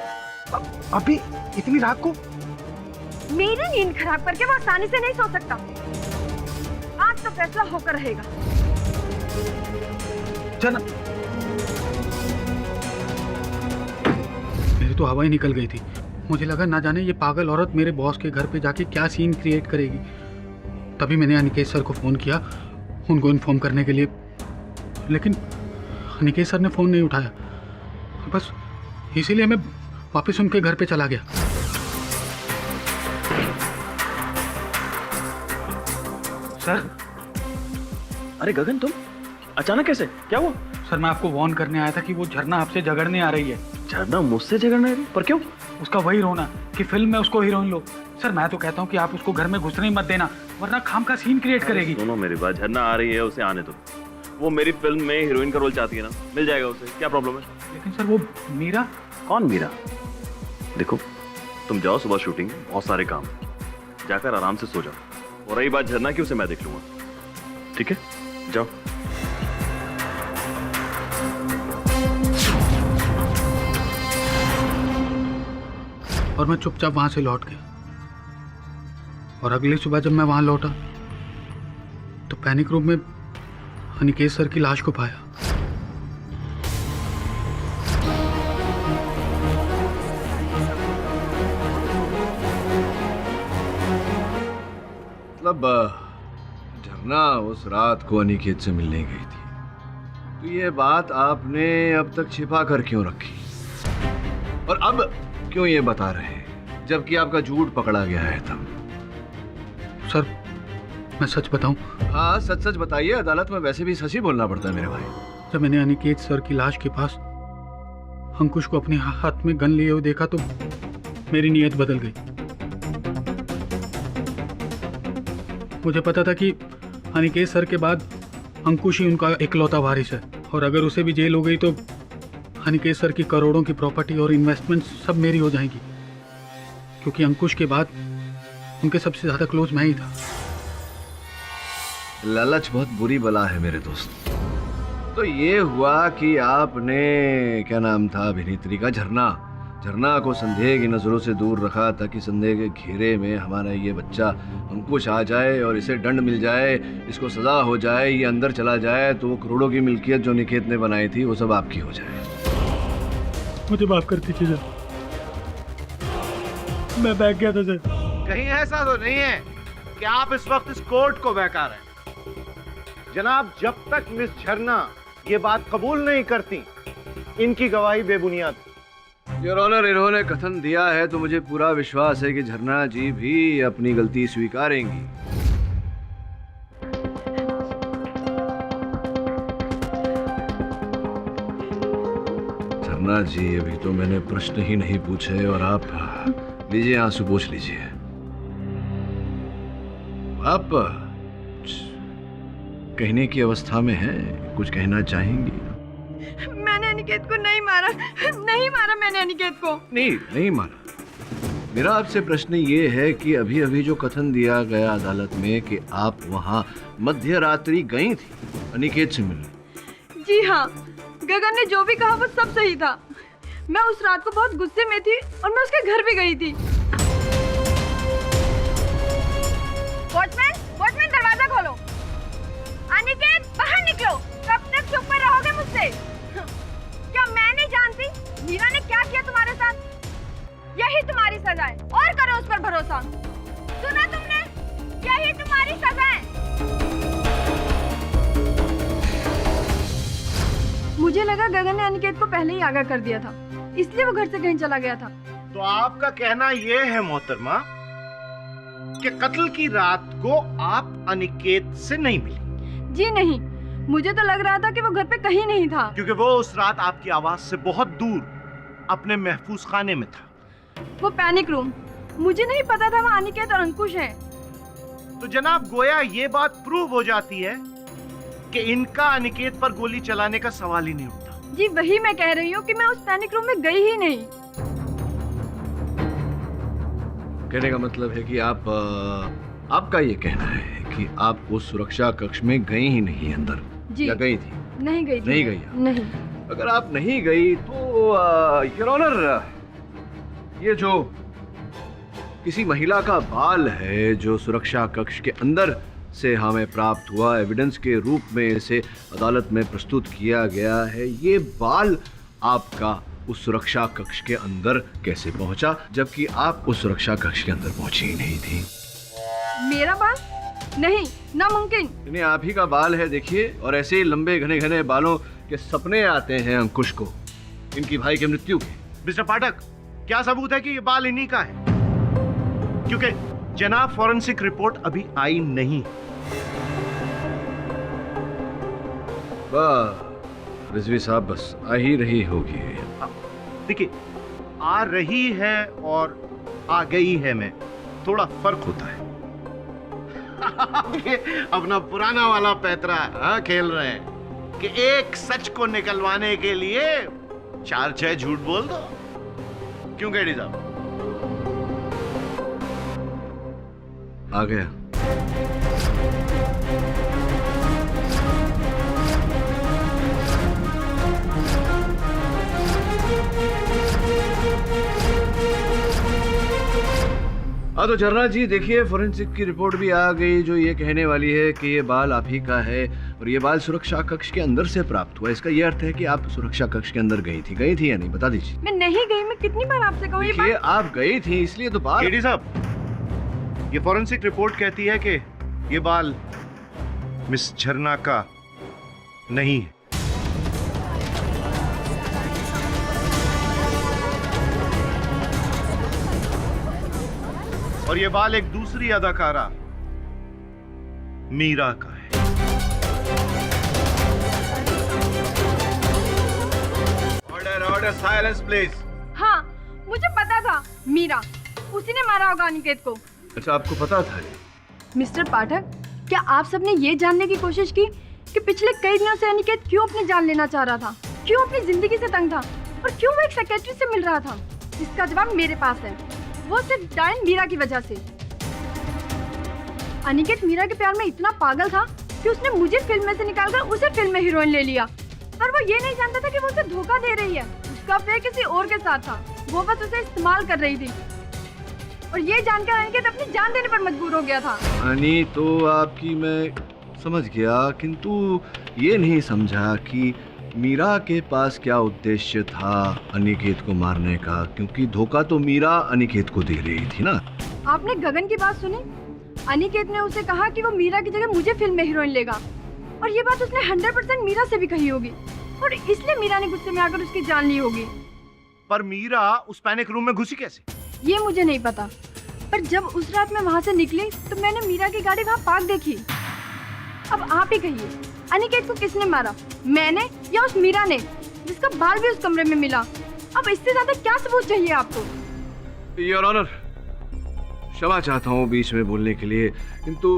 [SPEAKER 4] अभी इतनी रात को?
[SPEAKER 14] मेरी नींद खराब करके वो आसानी से नहीं सो सकता। आज तो फैसला होकर रहेगा।
[SPEAKER 4] चल, मेरी तो हवा ही निकल गई थी। मुझे लगा ना जाने ये पागल औरत मेरे बॉस के घर पे जाके क्या सीन क्रिएट करेगी। तभी मैंने अनिकेत सर को फ़ोन किया उनको इन्फॉर्म करने के लिए, लेकिन अनिकेत सर ने फ़ोन नहीं उठाया। बस इसीलिए मैं वापस उनके घर पे चला गया। सर।
[SPEAKER 1] अरे गगन, तुम अचानक कैसे? क्या हुआ?
[SPEAKER 4] सर मैं आपको वार्न करने आया था कि वो झरना आपसे झगड़ने आ रही है।
[SPEAKER 1] झरना मुझसे झगड़ने आ रही? पर क्यों?
[SPEAKER 4] उसका वही रोना कि फिल्म में उसको हीरोइन लो। सर मैं तो कहता हूँ कि आप उसको घर में घुसने ही मत देना, वरना खाम का सीन क्रिएट करेगी।
[SPEAKER 1] सुनो मेरी बात, झरना आ रही है, उसे आने दो। वो मेरी फिल्म में हीरोइन का रोल चाहती है ना, मिल जाएगा उसे, क्या प्रॉब्लम है?
[SPEAKER 4] लेकिन सर वो मीरा।
[SPEAKER 1] कौन मीरा? देखो तुम जाओ, सुबह शूटिंग, बहुत सारे काम, जाकर आराम से सो जाओ। और रही बात झरना की, उसे मैं देख लूंगा, ठीक है? जाओ।
[SPEAKER 4] और मैं चुपचाप वहां से लौट गया। और अगली सुबह जब मैं वहां लौटा तो पैनिक रूम में अनिकेत सर की लाश को पाया।
[SPEAKER 9] मतलब झरना उस रात को अनिकेत से मिलने गई थी, तो ये बात आपने अब तक छिपा कर क्यों रखी? और अब क्यों ये बता रहे हैं जबकि आपका झूठ पकड़ा गया है तब?
[SPEAKER 4] सर मैं सच बताऊं?
[SPEAKER 9] हाँ सच सच बताइए, अदालत में वैसे भी सच ही बोलना पड़ता है मेरे भाई।
[SPEAKER 4] जब मैंने अनिकेत सर की लाश के पास अंकुश को अपने हाथ में गन लिए हुए देखा तो मेरी नीयत बदल गई। मुझे पता था कि अनिकेत सर के बाद अंकुश ही उनका इकलौता वारिस है, और अगर उसे भी जेल हो गई तो अनिकेत सर की करोड़ों की प्रॉपर्टी और इन्वेस्टमेंट सब मेरी हो जाएंगी, क्योंकि अंकुश के बाद उनके सबसे ज्यादा क्लोज मैं ही था।
[SPEAKER 9] लालच बहुत बुरी बला है मेरे दोस्त। तो ये हुआ कि आपने, क्या नाम था अभिनेत्री का, झरना को संदेह की नजरों से दूर रखा ताकि संदेह के घेरे में हमारा ये बच्चा अंकुश आ जाए और इसे दंड मिल जाए, इसको सजा हो जाए, ये अंदर चला जाए तो वो करोड़ों की मिल्कियत जो निकेत ने बनाई थी वो सब आपकी हो जाए।
[SPEAKER 4] मुझे माफ कर दीजिए सर, मैं बहक गया था सर।
[SPEAKER 5] कहीं ऐसा तो नहीं है कि आप इस वक्त इस कोर्ट को बहका रहे हैं? जनाब, जब तक मिस झरना ये बात कबूल नहीं करती, इनकी गवाही बेबुनियाद।
[SPEAKER 9] योर ऑनर, इन्होंने कथन दिया है तो मुझे पूरा विश्वास है कि झरना जी भी अपनी गलती स्वीकारेंगी। झरना जी, अभी तो मैंने प्रश्न ही नहीं पूछे और आप लीजिए, आंसू पोंछ लीजिए। आप कहने की अवस्था में हैं, कुछ कहना चाहेंगी?
[SPEAKER 14] मैंने अनिकेत को नहीं मारा मैंने अनिकेत को
[SPEAKER 9] नहीं मारा। मेरा आपसे प्रश्न ये है कि अभी अभी जो कथन दिया गया अदालत में कि आप वहां मध्य रात्रि गई थी अनिकेत से मिलने।
[SPEAKER 14] जी हाँ, गगन ने जो भी कहा वो सब सही था। मैं उस रात को बहुत गुस्से में थी और मैं उसके घर भी गई थी। वॉचमैन दरवाजा खोलो। अनिकेत बाहर निकलो। कब तक चुप कर रहोगे मुझसे? क्या मैं नहीं जानती मीरा ने क्या किया तुम्हारे साथ? यही तुम्हारी सजा है, और करो उस पर भरोसा। सुना तुमने? यही तुम्हारी सजा है। मुझे लगा गगन ने अनिकेत को पहले ही आगाह कर दिया था, इसलिए वो घर से कहीं चला गया था।
[SPEAKER 5] तो आपका कहना यह है मोहतरमा कि कत्ल की रात को आप अनिकेत से नहीं मिली?
[SPEAKER 14] जी नहीं, मुझे तो लग रहा था कि वो घर पे कहीं नहीं था,
[SPEAKER 5] क्योंकि वो उस रात आपकी आवाज से बहुत दूर अपने महफूज खाने में था।
[SPEAKER 14] वो पैनिक रूम। मुझे नहीं पता था वहाँ अनिकेत और अंकुश हैं।
[SPEAKER 5] तो जनाब, गोया ये बात प्रूव हो जाती है कि इनका अनिकेत पर गोली चलाने का सवाल ही नहीं उठता।
[SPEAKER 14] जी वही मैं कह रही हूँ कि मैं उस पैनिक रूम में गई ही नहीं।
[SPEAKER 9] कहने का मतलब है कि आपका ये कहना है कि आप उस सुरक्षा कक्ष में गई ही नहीं अंदर,
[SPEAKER 14] जी
[SPEAKER 9] या गई थी?
[SPEAKER 14] नहीं गई थी।
[SPEAKER 9] नहीं गई?
[SPEAKER 14] नहीं।
[SPEAKER 9] अगर आप नहीं गई तो योर ऑनर, ये जो किसी महिला का बाल है जो सुरक्षा कक्ष के अंदर से हमें प्राप्त हुआ एविडेंस के रूप में इसे अदालत में प्रस्तुत किया गया है, ये बाल आपका उस सुरक्षा कक्ष के अंदर कैसे पहुंचा, जबकि आप उस सुरक्षा कक्ष के अंदर पहुंची ही नहीं थी?
[SPEAKER 14] मेरा बाल? नहीं, नामुमकिन।
[SPEAKER 9] इन्हें आप ही का बाल है, देखिए। और ऐसे ही लंबे घने घने बालों के सपने आते हैं अंकुश को इनकी भाई की मृत्यु के।
[SPEAKER 5] मिस्टर पाठक, क्या सबूत है कि ये बाल इन्हीं का है? क्योंकि जनाब, फॉरेंसिक रिपोर्ट अभी आई नहीं।
[SPEAKER 9] रिजवी साहब, बस आ ही रही होगी।
[SPEAKER 5] देखिए, आ रही है और आ गई है में थोड़ा फर्क होता है। अपना पुराना वाला पैतरा खेल रहे हैं कि एक सच को निकलवाने के लिए 4-6 झूठ बोल दो। क्यों केडी साहब?
[SPEAKER 9] आ गया। हाँ तो झरना जी, देखिए, फोरेंसिक की रिपोर्ट भी आ गई जो ये कहने वाली है कि ये बाल आप ही का है और ये बाल सुरक्षा कक्ष के अंदर से प्राप्त हुआ। इसका ये अर्थ है कि आप सुरक्षा कक्ष के अंदर गई थी या नहीं, बता दीजिए।
[SPEAKER 14] मैं नहीं गई। मैं कितनी बार आपसे कहूँ?
[SPEAKER 9] देखिए, आप गई थी इसलिए तो बाल।
[SPEAKER 5] केडी साहब, ये फॉरेंसिक रिपोर्ट कहती है कि ये बाल मिस झरना का नहीं है। और ये बाल एक दूसरी अदाकारा मीरा का है।
[SPEAKER 7] Order order order silence please.
[SPEAKER 14] हाँ, मुझे पता था मीरा, उसी ने मारा होगा अनिकेत को।
[SPEAKER 9] अच्छा, आपको पता था ये?
[SPEAKER 14] मिस्टर पाठक, क्या आप सबने ये जानने की कोशिश की कि पिछले कई दिनों से अनिकेत क्यों अपनी जान लेना चाह रहा था, क्यों अपनी जिंदगी से तंग था और क्यों वो एक सेक्रेटरी से मिल रहा था? इसका जवाब मेरे पास है। वो सिर्फ डायन मीरा की वजह से। अनिकेत मीरा के प्यार में इतना पागल था कि उसने मुझे फिल्म में से निकालकर उसे फिल्म में हीरोइन ले लिया। पर वो ये नहीं जानता था कि वो उसे धोखा दे रही है। उसका अफेयर किसी और के साथ था, वो बस उसे इस्तेमाल कर रही थी। और ये जानकर अनिकेत अपनी जान देने पर मजबूर हो गया था।
[SPEAKER 9] यानी तो आपकी मैं समझ गया, किंतु ये नहीं समझा कि मीरा के पास क्या उद्देश्य था अनिकेत को मारने का, क्योंकि धोखा तो मीरा अनिकेत को दे रही थी ना।
[SPEAKER 14] आपने गगन की बात सुनी? अनिकेत ने उसे कहा कि वो मीरा की जगह मुझे फिल्म में हीरोइन लेगा, और ये बात उसने 100% मीरा से भी कही होगी, और इसलिए मीरा ने गुस्से में आकर उसकी जान ली होगी।
[SPEAKER 5] पर मीरा उस पैनिक रूम में घुसी कैसे?
[SPEAKER 14] ये मुझे नहीं पता, पर जब उस रात में वहाँ से निकली तो मैंने मीरा की गाड़ी वहाँ पार्क देखी। अब आप ही कहिए, अनिकेत को किसने मारा, मैंने या उस मीरा ने, जिसका बाल भी उस कमरे में मिला? अब इससे ज्यादा क्या सबूत चाहिए आपको?
[SPEAKER 9] योर ऑनर, क्षमा चाहता हूँ बीच में बोलने के लिए, किंतु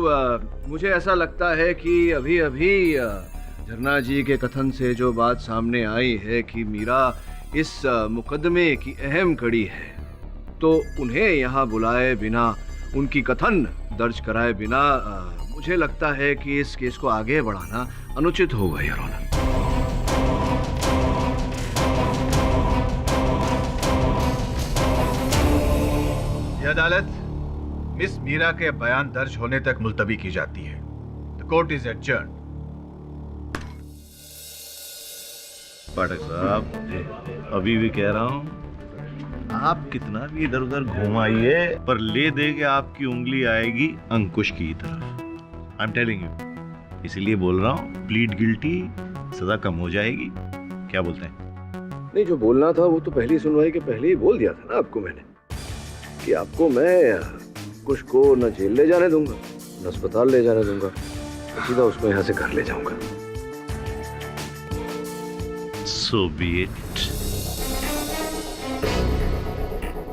[SPEAKER 9] मुझे ऐसा लगता है कि अभी अभी झरना जी के कथन से जो बात सामने आई है कि मीरा इस मुकदमे की अहम कड़ी है, तो उन्हें यहाँ बुलाए बिना, उनकी कथन दर्ज कराए बिना मुझे लगता है कि इस केस को आगे बढ़ाना अनुचित होगा योर ऑनर।
[SPEAKER 7] यह अदालत मिस मीरा के बयान दर्ज होने तक मुलतवी की जाती है। The court is adjourned.
[SPEAKER 5] Pathak साहब, अभी भी कह रहा हूँ, आप कितना भी इधर उधर घुमाइए, पर ले दे के आपकी उंगली आएगी अंकुश की तरफ। आई एम टेलिंग यू, इसीलिए बोल रहा हूँ, प्लीड गिल्टी, सजा कम हो जाएगी। क्या बोलते हैं?
[SPEAKER 9] नहीं, जो बोलना था वो तो पहली सुनवाई के पहले ही बोल दिया था ना आपको मैंने, कि आपको मैं कुछ को न जेल ले जाने दूंगा, न अस्पताल ले जाने दूंगा, सीधा उसको यहाँ से घर ले जाऊंगा।
[SPEAKER 5] So be it.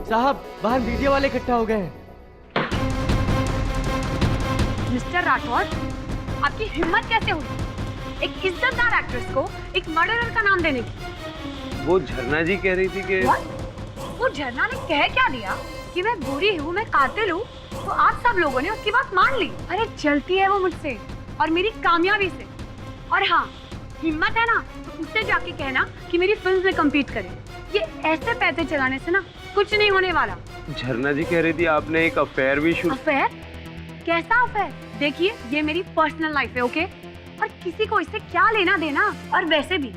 [SPEAKER 10] साहब, बाहर मीडिया वाले इकट्ठा हो गए हैं।
[SPEAKER 6] मिस्टर राठौर, आपकी हिम्मत कैसे हुई एक इज्जतदार एक्ट्रेस को एक मर्डरर का नाम देने की?
[SPEAKER 13] वो झरना जी कह रही थी कि
[SPEAKER 6] वो झरना ने कह क्या दिया कि मैं बुरी हूँ, मैं कातिल हूँ, तो आप सब लोगों ने उसकी बात मान ली। अरे चलती है वो मुझसे और मेरी कामयाबी से। और हाँ, हिम्मत है ना तो उससे जाके कहना कि मेरी फिल्म में कम्पीट करे। ये ऐसे पैसे चलाने से ना कुछ नहीं होने वाला।
[SPEAKER 13] झरना जी कह रही थी आपने एक अफेयर भी शुरू।
[SPEAKER 6] अफेयर? कैसा अफेयर? देखिए, ये मेरी पर्सनल लाइफ है, ओके? और किसी को इससे क्या लेना देना। और वैसे भी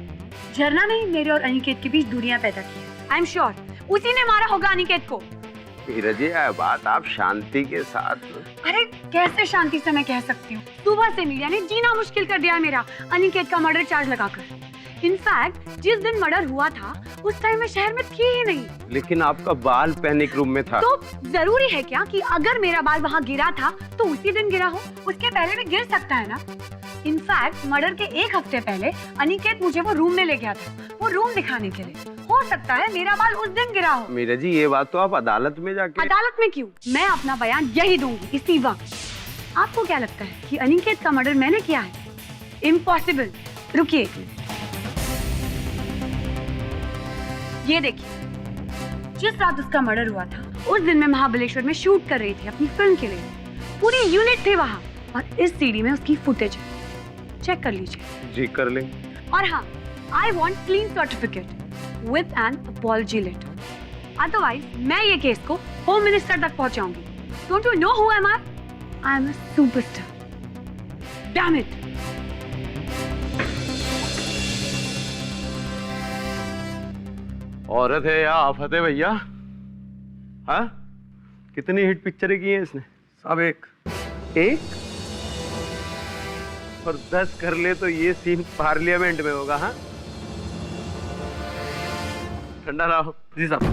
[SPEAKER 6] झरना ने मेरे और अनिकेत के बीच दूरियां पैदा की। आई एम श्योर उसी ने मारा होगा अनिकेत को।
[SPEAKER 13] मीरा जी, बात आप शांति के साथ।
[SPEAKER 6] अरे कैसे शांति से मैं कह सकती हूँ? सुबह से मीडिया ने जीना मुश्किल कर दिया है मेरा, अनिकेत का मर्डर चार्ज लगाकर। इनफैक्ट जिस दिन मर्डर हुआ था उस टाइम मैं शहर में थी ही नहीं।
[SPEAKER 13] लेकिन आपका बाल पैनिक रूम में था।
[SPEAKER 6] तो जरूरी है क्या कि अगर मेरा बाल वहाँ गिरा था तो उसी दिन गिरा हो? उसके पहले भी गिर सकता है ना। इनफैक्ट मर्डर के एक हफ्ते पहले अनिकेत मुझे वो रूम में ले गया था, वो रूम दिखाने के लिए। हो सकता है मेरा बाल उस दिन गिरा हो।
[SPEAKER 13] मीरा जी, ये बात तो आप अदालत में जाके।
[SPEAKER 6] अदालत में क्यों? मैं अपना बयान यही दूंगी इसी वक्त। आपको क्या लगता है कि अनिकेत का मर्डर मैंने किया है? इम्पॉसिबल। रुकिए एक मिनट, ये देखिए, जिस रात उसका मर्डर हुआ था उस दिन मैं महाबलेश्वर में शूट कर रही थी अपनी फिल्म के लिए। पूरी यूनिट थे वहाँ और इस सीडी में उसकी फुटेज है, चेक कर लीजिए।
[SPEAKER 13] जी कर लें।
[SPEAKER 6] और हाँ, I want clean certificate with an apology letter, otherwise मैं ये केस को होम मिनिस्टर तक पहुंचाऊंगी। Don't you know who am I? I am a superstar. Damn it.
[SPEAKER 13] औरत है या आफत है भैया? हाँ, कितनी हिट पिक्चरें की हैं इसने?
[SPEAKER 3] साहब एक
[SPEAKER 13] और 10 कर ले तो ये सीन पार्लियामेंट में होगा। हाँ, ठंडा रहो।
[SPEAKER 3] जी साहब।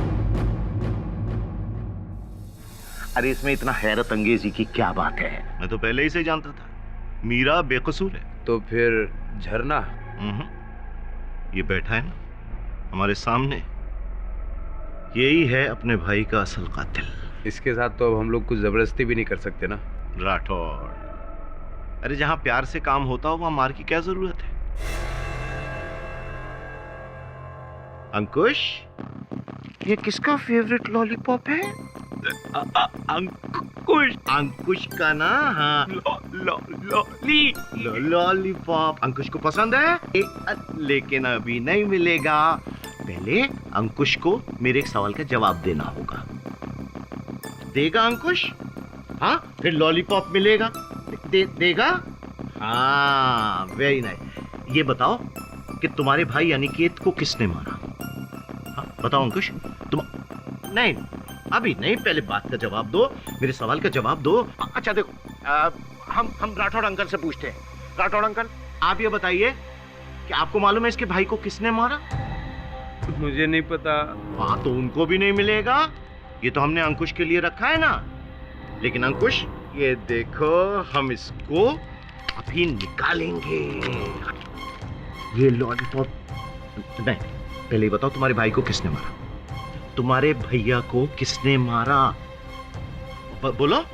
[SPEAKER 5] अरे इसमें इतना हैरत अंगेजी की क्या बात है? मैं तो पहले ही से जानता था, मीरा बेकसूर है।
[SPEAKER 13] तो फिर झरना?
[SPEAKER 5] ये बैठा है ना हमारे सामने, यही है अपने भाई का असल कातिल।
[SPEAKER 13] इसके साथ तो अब हम लोग कुछ जबरदस्ती भी नहीं कर सकते ना।
[SPEAKER 5] राठौड़, अरे जहां प्यार से काम होता हो वहां मार की क्या जरूरत है? अंकुश, ये किसका फेवरेट लॉलीपॉप है? अंकुश। अंकुश का ना? हाँ, लॉलीपॉप अंकुश को पसंद है, लेकिन अभी नहीं मिलेगा। पहले अंकुश को मेरे एक सवाल का जवाब देना होगा। देगा अंकुश? हाँ, फिर लॉलीपॉप मिलेगा। देगा? हाँ, वेरी नाइस। ये बताओ कि तुम्हारे भाई अनिकेत को किसने मारा? हाँ, बताओ अंकुश। तुम नहीं, अभी नहीं, पहले बात का जवाब दो, मेरे सवाल का जवाब दो। अच्छा देखो, हम राठौड़ अंकल से पूछते हैं। राठौड़ अंकल, आप ये बताइए कि आपको मालूम है इसके भाई को किसने मारा?
[SPEAKER 13] मुझे नहीं पता।
[SPEAKER 5] हाँ, तो उनको भी नहीं मिलेगा। ये तो हमने अंकुश के लिए रखा है ना। लेकिन अंकुश, ये देखो, हम इसको अभी निकालेंगे। ये लॉलीपॉप नहीं, पहले बताओ तुम्हारे भाई को किसने मारा? तुम्हारे भैया को किसने मारा? बोलो।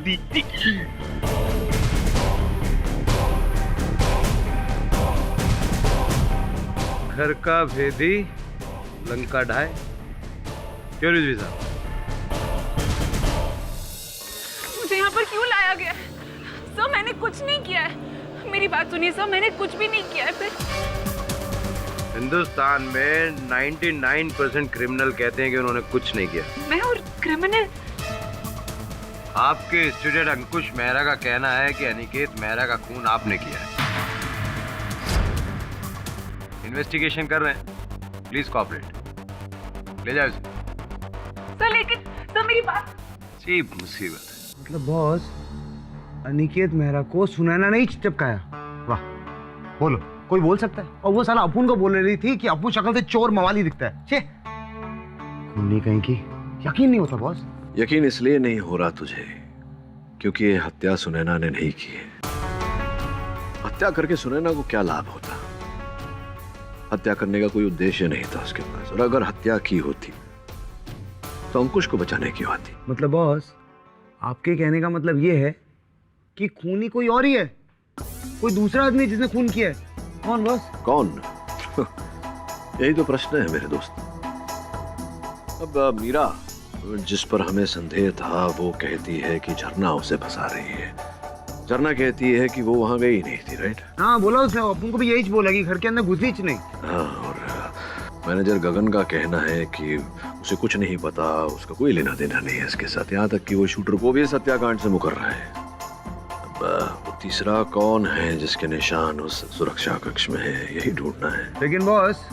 [SPEAKER 5] दीदी।
[SPEAKER 13] घर का भेदी लंका ढाए। क्यों रिजवी साहब?
[SPEAKER 2] मुझे यहाँ पर क्यों लाया गया है? सर, मैंने कुछ नहीं किया है। मेरी बात सुनिए सर, मैंने कुछ भी नहीं किया है। फिर
[SPEAKER 13] हिंदुस्तान में 99% क्रिमिनल कहते हैं कि उन्होंने कुछ नहीं किया।
[SPEAKER 2] मैं और क्रिमिनल?
[SPEAKER 13] आपके स्टूडेंट अंकुश मेहरा का कहना है कि अनिकेत मेहरा का खून आपने किया है। इन्वेस्टिगेशन कर रहे हैं, प्लीज कोऑपरेट। ले जाओ इसे।
[SPEAKER 2] सर लेकिन सर, मेरी बात।
[SPEAKER 13] जी, मुसीबत है।
[SPEAKER 3] मतलब बॉस, अनिकेत मेहरा को सुनैना नहीं चिपकाया? वाह, बोलो, कोई बोल सकता है? और वो साला अपुन को बोल रही थी कि अपुन शक्ल से चोर मवाली दिखता है। छे, खूनी कहीं की। यकीन नहीं होता बॉस।
[SPEAKER 9] यकीन इसलिए नहीं हो रहा तुझे क्योंकि ये हत्या सुनैना ने नहीं की है। हत्या करके सुनैना को क्या लाभ होता? हत्या करने का कोई उद्देश्य नहीं था उसके पास, और अगर हत्या की होती तो अंकुश को बचाने क्यों आती?
[SPEAKER 3] मतलब बॉस, आपके कहने का मतलब ये है कि खूनी कोई और ही है, कोई दूसरा आदमी जिसने खून किया है। कौन बॉस?
[SPEAKER 9] कौन? यही तो प्रश्न है मेरे दोस्त। अब मीरा, जिस पर हमें संदेह था, वो कहती है कि झरना उसे फंसा रही है। झरना कहती है कि वो वहां गई नहीं थी, राइट?
[SPEAKER 3] हाँ, बोला उसने। अपन को भी यही बोला कि घर के अंदर घुसी नहीं।
[SPEAKER 9] हाँ, और मैनेजर गगन का कहना है कि उसे कुछ नहीं पता, उसका कोई लेना देना नहीं है इसके साथ, यहाँ तक कि वो शूटर को भी इस हत्याकांड से मुकर रहा है। अब वो तीसरा कौन है जिसके निशान उस सुरक्षा कक्ष में है, यही ढूंढना है।
[SPEAKER 3] लेकिन बॉस,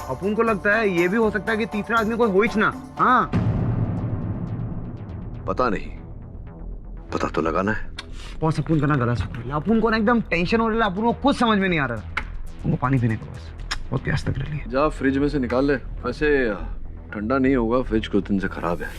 [SPEAKER 3] अपन को लगता है ये भी हो सकता है कि तीसरा आदमी कोई हो ही ना। हाँ,
[SPEAKER 9] पता नहीं, पता तो लगाना है।
[SPEAKER 3] बॉस, अपन का ना गला सूख रहा है, अपन को ना एकदम टेंशन हो रहा है, अपन को कुछ समझ में नहीं आ रहा। उनको पानी पीने को बस, बहुत प्यास लग रही है।
[SPEAKER 9] जा फ्रिज में से निकाल ले। वैसे ठंडा नहीं होगा, फ्रिज कुछ दिन से खराब है।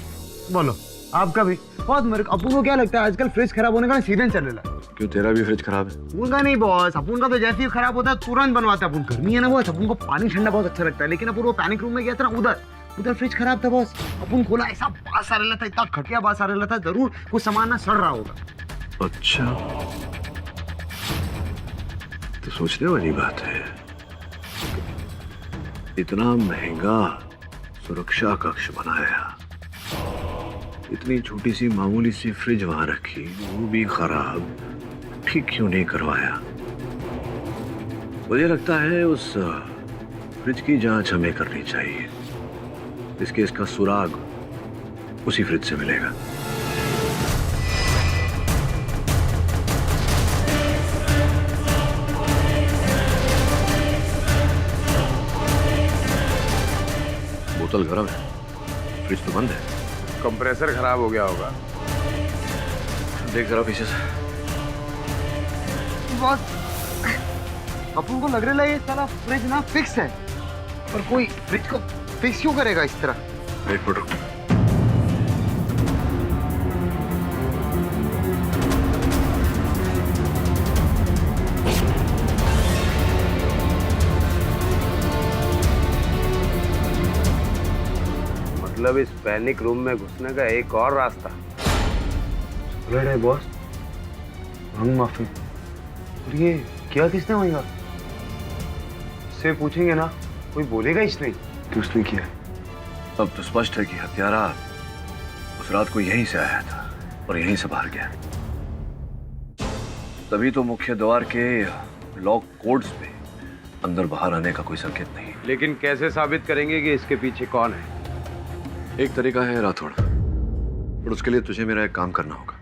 [SPEAKER 3] बोलो, आपका भी? बहुत मेरे अपन को क्या लगता है, आजकल फ्रिज खराब होने का सीजन चल रहा है।
[SPEAKER 9] क्यों, तेरा भी फ्रिज खराब है?
[SPEAKER 3] उनका नहीं बॉस, अपन का तो जैसे ही खराब होता है तुरंत बनवाता है। अपन गर्मी है ना बॉस, अपन को पानी ठंडा बहुत अच्छा लगता है। लेकिन अपन वो पैनिक रूम में गया था ना, उधर फ्रिज खराब था बॉस। अपन खोला, ऐसा बास आ रहा था, इतना घटिया बास आ रहा था, जरूर कुछ सामान ना सड़ रहा होगा।
[SPEAKER 9] अच्छा, तो सोचने वाली बात है। इतना महंगा सुरक्षा कक्ष बनाया, इतनी छोटी सी मामूली सी फ्रिज वहां रखी, वो भी खराब, ठीक क्यों नहीं करवाया? मुझे लगता है उस फ्रिज की जांच हमें करनी चाहिए। इसके इसका सुराग उसी फ्रिज से मिलेगा। बोतल गर्म है, फ्रिज तो बंद है।
[SPEAKER 13] कंप्रेसर खराब हो गया होगा।
[SPEAKER 9] देख जरा पीछे से।
[SPEAKER 3] बॉस, अपन को लग रहा है ये साला फ्रिज ना फिक्स है, पर कोई फ्रिज को फिक्स क्यों करेगा इस तरह?
[SPEAKER 9] एक मिनट रुको।
[SPEAKER 13] मतलब इस पैनिक रूम में घुसने का एक और रास्ता। चॉकलेट है बॉस, रंग माफी। और ये क्या किसने होगा? इससे पूछेंगे ना, कोई बोलेगा इसने कि उसने किया है।
[SPEAKER 9] अब तो स्पष्ट है कि हत्यारा उस रात को यहीं से आया था और यहीं से बाहर गया। तभी तो मुख्य द्वार के लॉक कोड्स पे अंदर बाहर आने का कोई संकेत नहीं।
[SPEAKER 13] लेकिन कैसे साबित करेंगे कि इसके पीछे कौन है?
[SPEAKER 9] एक तरीका है राठौड़, पर उसके लिए तुझे मेरा एक काम करना होगा।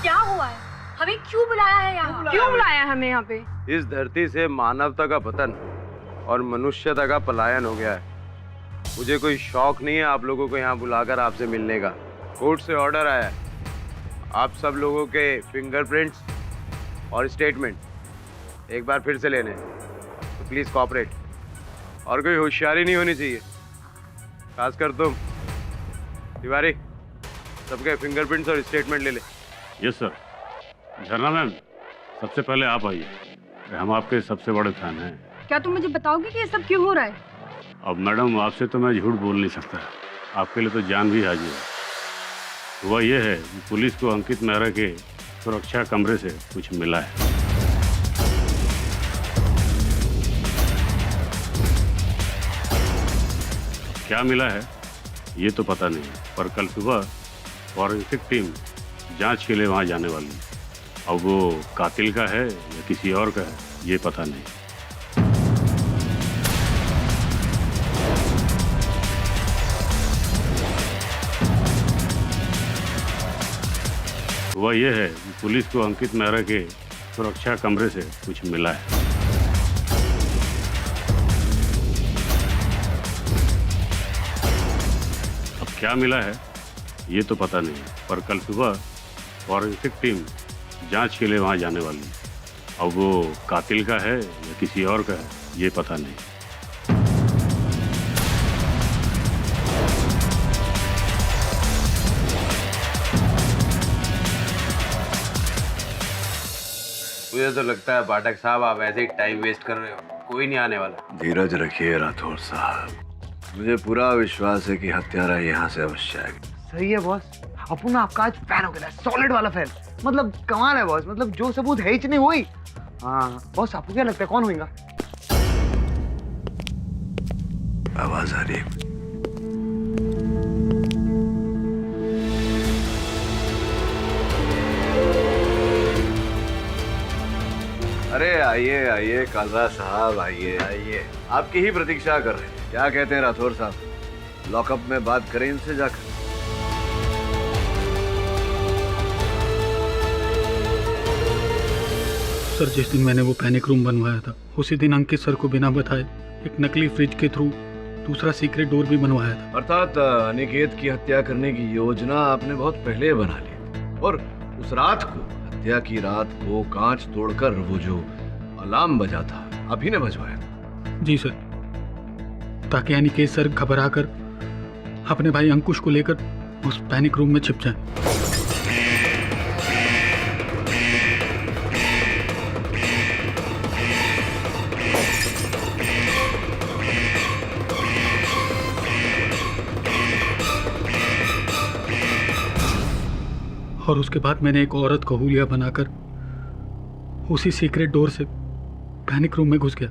[SPEAKER 14] क्या हुआ है? हमें क्यों बुलाया है यहाँ? क्यों बुलाया है हमें यहाँ पे?
[SPEAKER 13] इस धरती से मानवता का पतन और मनुष्यता का पलायन हो गया है। मुझे कोई शौक नहीं है आप लोगों को यहाँ बुलाकर आपसे मिलने का। कोर्ट से ऑर्डर आया है, आप सब लोगों के फिंगरप्रिंट्स और स्टेटमेंट एक बार फिर से लेने हैं। तो प्लीज कोऑपरेट, और कोई होशियारी नहीं होनी चाहिए, खासकर तुम तिवारी। सबके फिंगरप्रिंट्स और स्टेटमेंट ले ले।
[SPEAKER 12] Yes sir. झरना मैम, सबसे पहले आप आइए, हम आपके सबसे बड़े फैन हैं।
[SPEAKER 14] क्या तुम मुझे बताओगे कि ये सब क्यों हो रहा है?
[SPEAKER 12] अब मैडम आपसे तो मैं झूठ बोल नहीं सकता, आपके लिए तो जान भी हाजिर है। हुआ ये है कि पुलिस को अंकित मेहरा के सुरक्षा कमरे से कुछ मिला है। क्या मिला है ये तो पता नहीं, पर कल सुबह फॉरेंसिक टीम जांच के लिए वहां जाने वाली है। अब वो कातिल का है या किसी और का है ये पता नहीं। हुआ ये है कि पुलिस को अंकित मेहरा के सुरक्षा कमरे से कुछ मिला है। अब क्या मिला है ये तो पता नहीं, पर कल सुबह फॉरेंसिक टीम जांच के लिए वहां जाने वाली है। अब वो कातिल का है या किसी और का है ये पता नहीं।
[SPEAKER 13] मुझे तो लगता है पाठक साहब आप ऐसे ही टाइम वेस्ट कर रहे हो, कोई नहीं आने वाला।
[SPEAKER 9] धीरज रखिए राठौर साहब, मुझे पूरा विश्वास है कि हत्यारा यहाँ से अवश्य आएगा।
[SPEAKER 3] सही है बॉस, अपन आपका आज फैन हो गया, सॉलिड वाला फैन। मतलब कमाल है बॉस, मतलब जो सबूत है ही नहीं हुई। हाँ बॉस, आपको क्या लगता है कौन होगा?
[SPEAKER 9] आवाज आ रही है। अरे आइए आइए कालरा साहब, आइए आइए, आपकी ही प्रतीक्षा कर रहे हैं। क्या कहते हैं राठौर साहब, लॉकअप में बात करें इनसे जाकर?
[SPEAKER 4] सर, जिस दिन मैंने वो पैनिक रूम बनवाया था उसी दिन अंकित सर को बिना बताए एक नकली फ्रिज के थ्रू दूसरा सीक्रेट डोर भी बनवाया था।
[SPEAKER 9] अर्थात अनिकेत की हत्या करने की योजना आपने बहुत पहले बना ली, और उस रात को, हत्या की रात को कांच तोड़कर वो जो अलार्म बजा था आप ही ने बजवाया था?
[SPEAKER 4] जी सर, ताकि अनिकेत सर घबराकर अपने भाई अंकुश को लेकर उस पैनिक रूम में छिप जाए। और उसके बाद मैंने एक औरत को हुलिया बनाकर उसी सीक्रेट डोर से पैनिक रूम में घुस गया।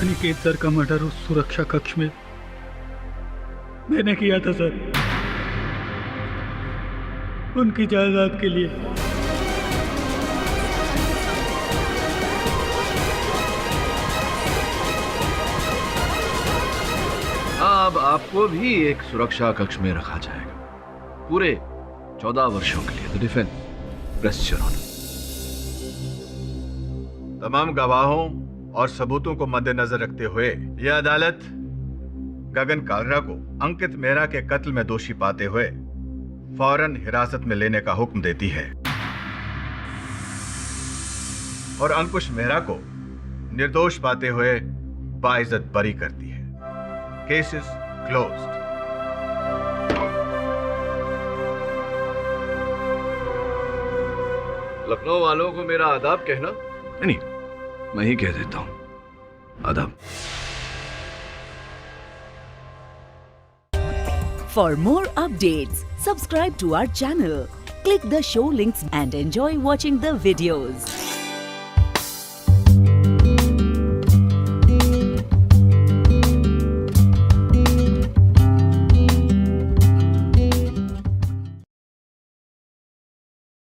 [SPEAKER 4] अनिकेत सर का मर्डर उस सुरक्षा कक्ष में मैंने किया था सर। उनकी जायदाद के लिए।
[SPEAKER 9] अब आपको भी एक सुरक्षा कक्ष में रखा जाएगा पूरे 14 वर्षों के लिए। The defence rest your honour.
[SPEAKER 7] तमाम गवाहों और सबूतों को मद्देनजर रखते हुए यह अदालत गगन कालरा को अंकित मेहरा के कत्ल में दोषी पाते हुए फौरन हिरासत में लेने का हुक्म देती है और अंकुश मेहरा को निर्दोष पाते हुए बाइज्जत बरी करती है। Case is closed.
[SPEAKER 9] लखनऊ वालों को मेरा आदाब कहना। नहीं, मैं ही कह देता हूं, आदाब।
[SPEAKER 15] For more updates, subscribe to our channel, click the show links and enjoy watching the videos.